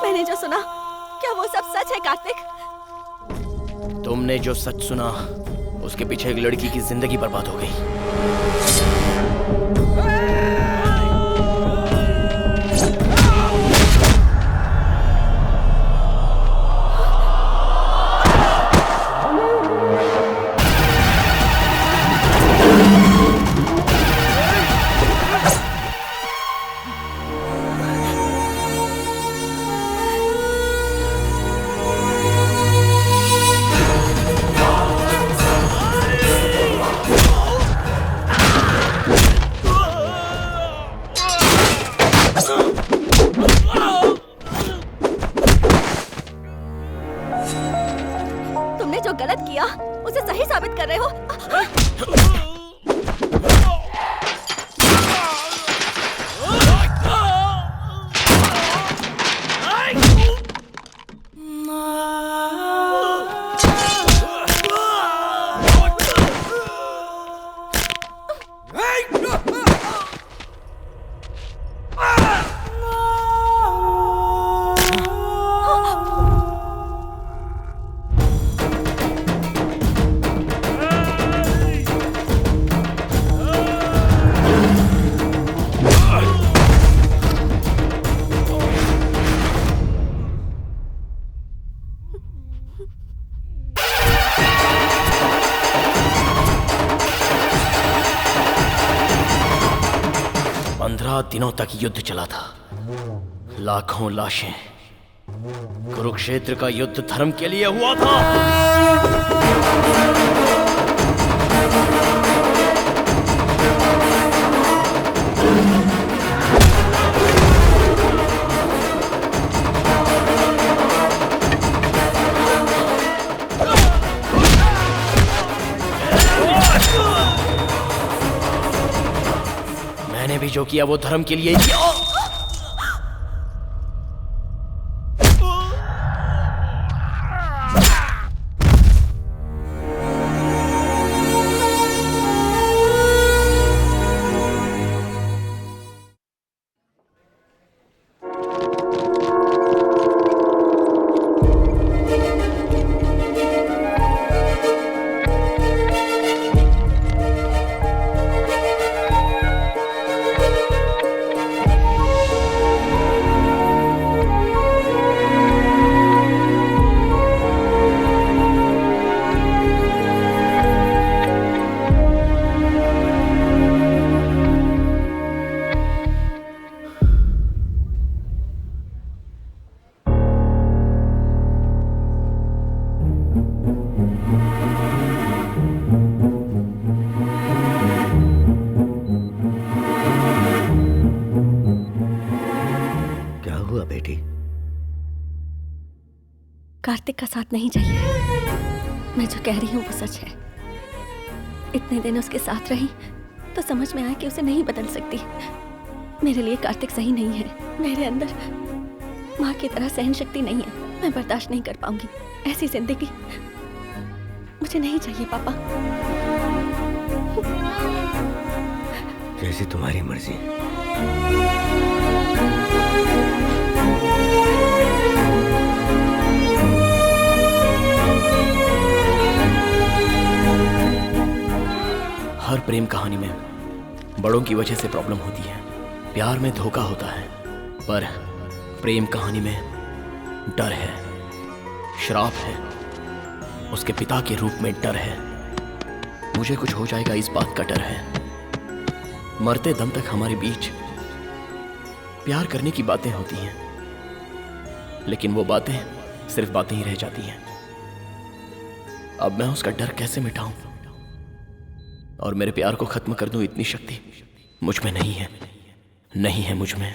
मैंने जो सुना, क्या वो सब सच है कार्तिक? तुमने जो सच सुना, उसके पीछे एक लड़की की जिंदगी बर्बाद हो गई। तुमने जो गलत किया उसे सही साबित कर रहे हो। दिनों तक युद्ध चला था। लाखों लाशें। कुरुक्षेत्र का युद्ध धर्म के लिए हुआ था। मैंने भी जो किया वो धर्म के लिए किया। कार्तिक का साथ नहीं चाहिए। मैं जो कह रही हूँ वो सच है। इतने दिन उसके साथ रही तो समझ में आया कि उसे नहीं बदल सकती। मेरे लिए कार्तिक सही नहीं है। मेरे अंदर माँ की तरह सहन शक्ति नहीं है। मैं बर्दाश्त नहीं कर पाऊंगी ऐसी जिंदगी। मुझे नहीं चाहिए पापा। जैसी तुम्हारी मर्जी। हर प्रेम कहानी में बड़ों की वजह से प्रॉब्लम होती है। प्यार में धोखा होता है, पर प्रेम कहानी में डर है, श्राप है, उसके पिता के रूप में डर है। मुझे कुछ हो जाएगा इस बात का डर है। मरते दम तक हमारे बीच प्यार करने की बातें होती हैं, लेकिन वो बातें सिर्फ बातें ही रह जाती हैं। अब मैं उसका डर कैसे मिटाऊं और मेरे प्यार को खत्म कर दूं, इतनी शक्ति मुझ में नहीं है, नहीं है मुझ में।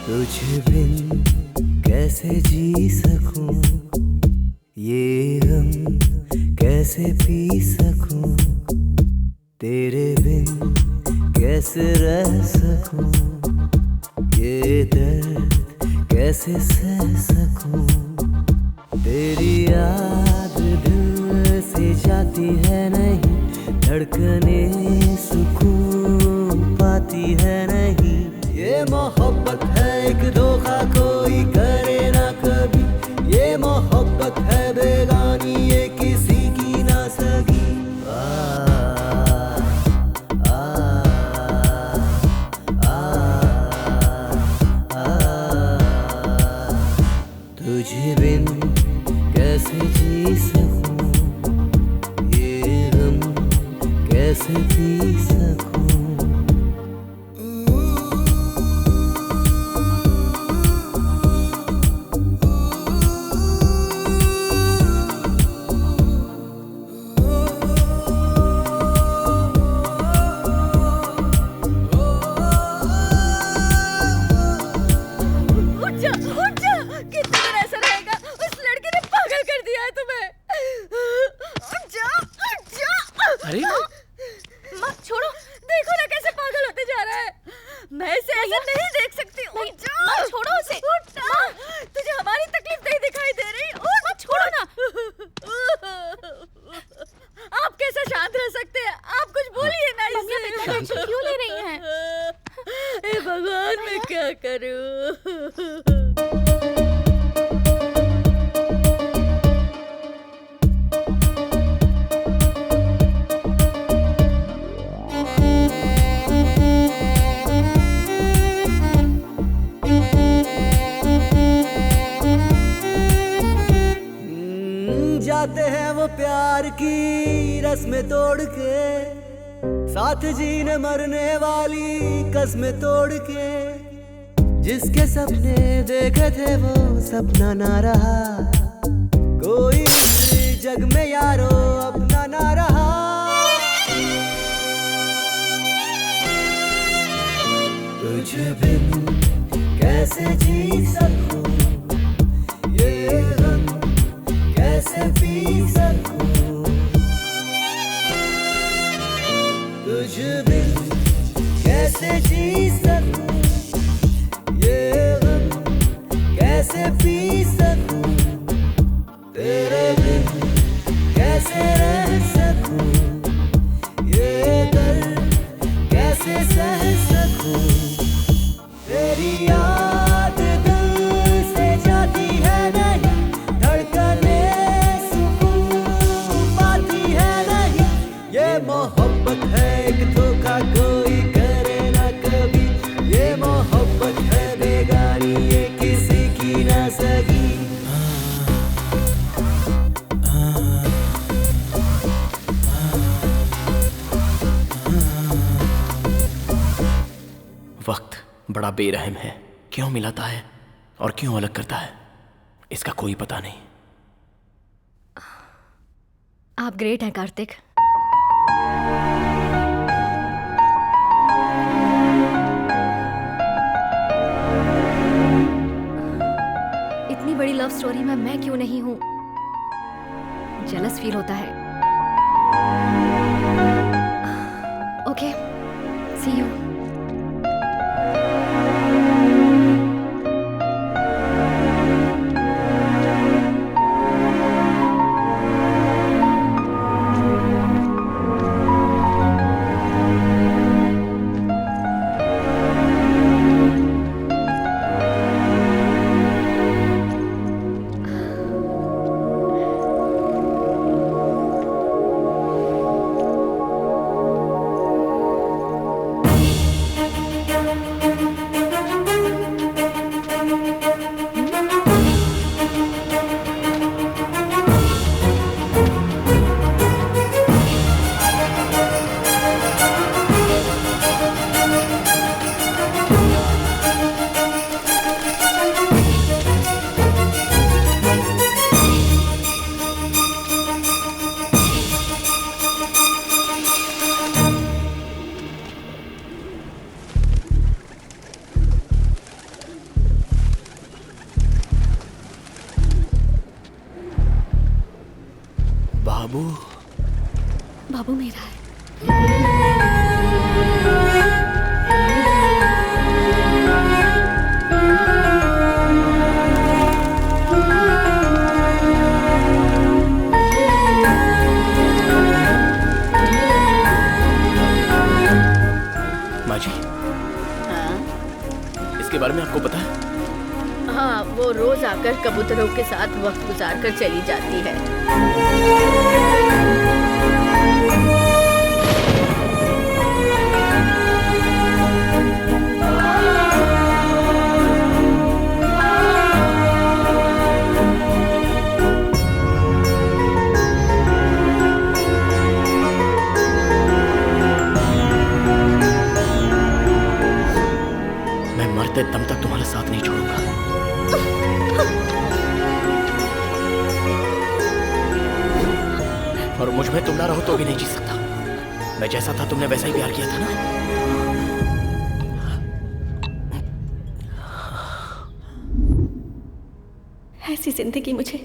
तुझ बिन कैसे जी सकूं, ये गम कैसे पी सकूं, तेरे बिन कैसे रह सकूं, ये दर्द कैसे सह सकूं। तेरी याद दिल से जाती है नहीं, धड़कने सुकून पाती है नहीं। ये मोहब्बत है एक धोखा कोई करे ना कभी, ये मोहब्बत है बेगानी ये किसी की ना सगी। तुझे बिन कैसे जी सकूं, ये गम कैसे पी सकूं। जाते हैं वो प्यार की रस्में तोड़ के, साथ जीने मरने वाली कस्में तोड़ के। जिसके सपने देखे थे वो सपना ना रहा, कोई इस जग में यारो अपना ना रहा। तुझे बिन कैसे जी सकूं, ये गम कैसे पी सकूं। तुझे बिन कैसे जी सकूं, ये गम कैसे पी सकूं। तेरे बिन कैसे रह सकूं, ये दर्द कैसे सह सकूं। तेरी याद दिल से जाती है नहीं, धड़कने सुकून पाती है नहीं। ये मोहब्बत है एक धोखा कोई करे ना कभी, ये मोहब्बत है बेगानी ये किसी की ना सगी। वक्त बड़ा बेरहम है, क्यों मिलाता है और क्यों अलग करता है, इसका कोई पता नहीं। आप ग्रेट हैं कार्तिक। इतनी बड़ी लव स्टोरी में मैं क्यों नहीं हूं? जेलस फील होता है। Okay, C you. बाबू मेरा है। माँ जी, हाँ इसके बारे में आपको पता है? हाँ, वो रोज आकर कबूतरों के साथ वक्त गुजार कर चली जाती है। मैं मरते दम तक तुम्हारा साथ नहीं छोड़ूंगा। और मुझ में तुम ना रहो तो भी नहीं जी सकता। मैं जैसा था तुमने वैसा ही प्यार किया था ना। ऐसी जिंदगी मुझे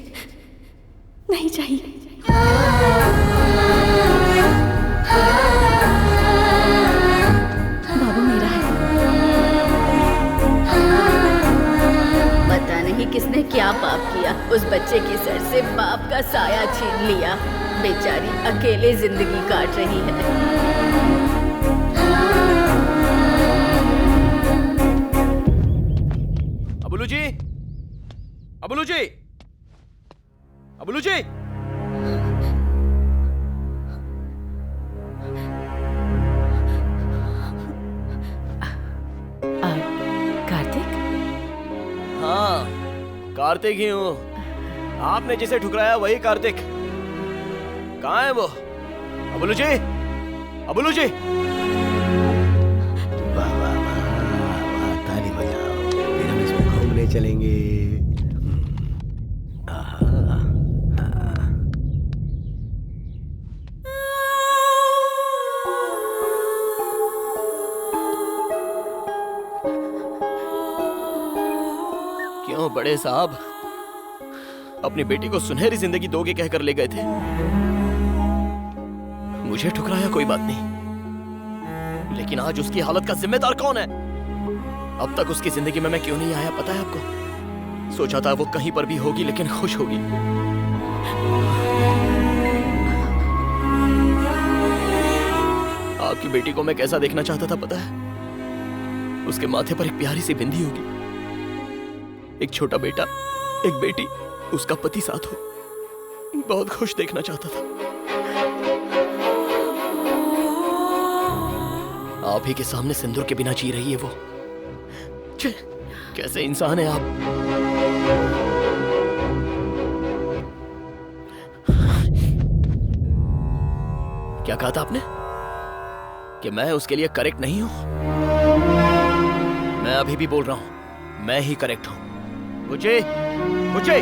नहीं चाहिए। बाबू मेरा है। पता नहीं किसने क्या पाप किया, उस बच्चे के सर से बाप का साया छीन लिया। बेचारी अकेले जिंदगी काट रही है। अबुलू जी, अबुलू जी, अबुलू जी। कार्तिक? हाँ, कार्तिक ही हूँ। आपने जिसे ठुकराया वही कार्तिक। कहाँ है वो? अबुलू जी, अबुलू जी। वाह वाह वाह, ताली बजाओ, फिर हम इसमें घूमने चलेंगे। क्यों बड़े साहब अपनी बेटी को सुनहरी जिंदगी दोगे कहकर ले गए थे? मुझे ठुकराया कोई बात नहीं, लेकिन आज उसकी हालत का जिम्मेदार कौन है? अब तक उसकी जिंदगी में मैं क्यों नहीं आया पता है आपको? सोचा था वो कहीं पर भी होगी लेकिन खुश होगी। आपकी बेटी को मैं कैसा देखना चाहता था पता है? उसके माथे पर एक प्यारी सी बिंदी होगी, एक छोटा बेटा, एक बेटी, उसका पति साथ हो। बहुत खुश देखना चाहता था। आप ही के सामने सिंदूर के बिना जी रही है वो। छे, कैसे इंसान है आप? क्या कहा था आपने? कि मैं उसके लिए करेक्ट नहीं हूं? मैं अभी भी बोल रहा हूं, मैं ही करेक्ट हूं। मुझे मुझे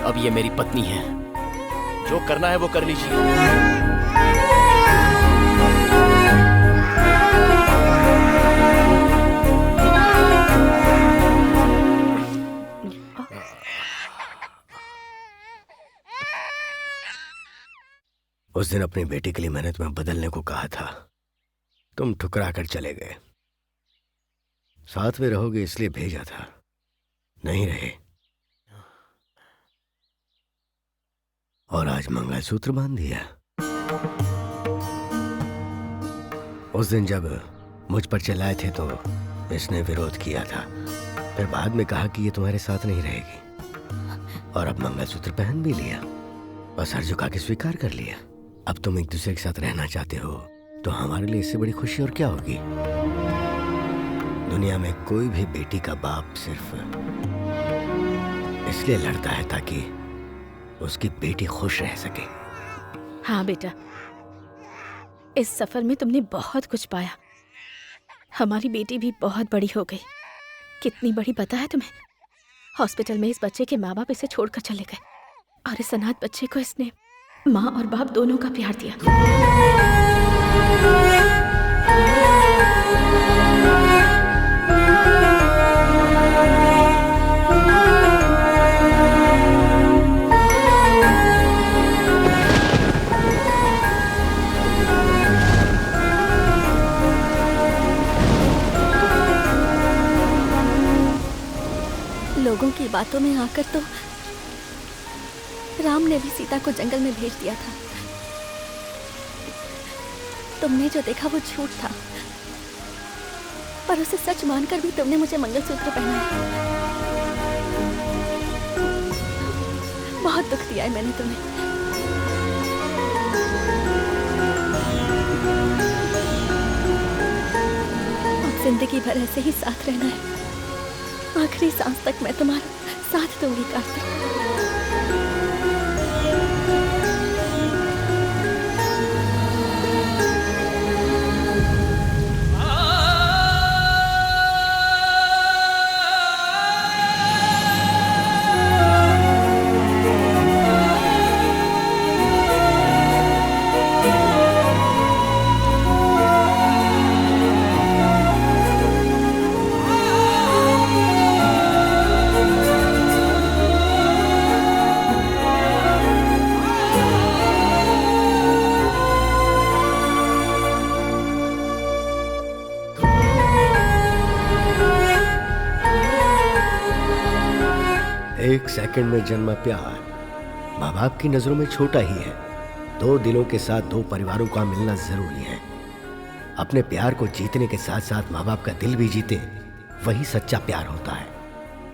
अब ये मेरी पत्नी है, जो करना है वो कर लीजिए। उस दिन अपनी बेटी के लिए मैंने तुम्हें बदलने को कहा था, तुम ठुकरा कर चले गए। साथ में रहोगे इसलिए भेजा था, नहीं रहे। और आज मंगलसूत्र बांध दिया। उस दिन जब मुझ पर चिल्लाए थे तो इसने विरोध किया था, फिर बाद में कहा कि ये तुम्हारे साथ नहीं रहेगी, और अब मंगलसूत्र पहन भी लिया और सर झुका के स्वीकार कर लिया। अब तुम एक दूसरे के साथ रहना चाहते हो तो हमारे लिए इससे बड़ी खुशी और क्या होगी। दुनिया में कोई भी बेटी का बाप सिर्फ इसलिए लड़ता है ताकि उसकी बेटी खुश रह सके। हाँ बेटा, इस सफर में तुमने बहुत कुछ पाया। हमारी बेटी भी बहुत बड़ी हो गई। कितनी बड़ी पता है तुम्हें? हॉस्पिटल में इस बच्चे के माँ बाप इसे छोड़कर चले गए, और इस अनाथ बच्चे को इसने माँ और बाप दोनों का प्यार दिया। लोगों की बातों में आकर तो राम ने भी सीता को जंगल में भेज दिया था। तुमने जो देखा वो झूठ था, पर उसे सच मानकर भी तुमने मुझे मंगलसूत्र पहनाया। बहुत दुख दिया है मैंने तुम्हें। अब जिंदगी भर ऐसे ही साथ रहना है। आखिरी सांस तक मैं तुम्हारा साथ दूंगी कार्तिक। एक सेकंड में जन्मा प्यार माँ बाप की नजरों में छोटा ही है। दो दिलों के साथ दो परिवारों का मिलना जरूरी है। अपने प्यार को जीतने के साथ साथ माँ बाप का दिल भी जीते, वही सच्चा प्यार होता है।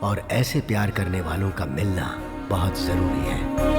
और ऐसे प्यार करने वालों का मिलना बहुत जरूरी है।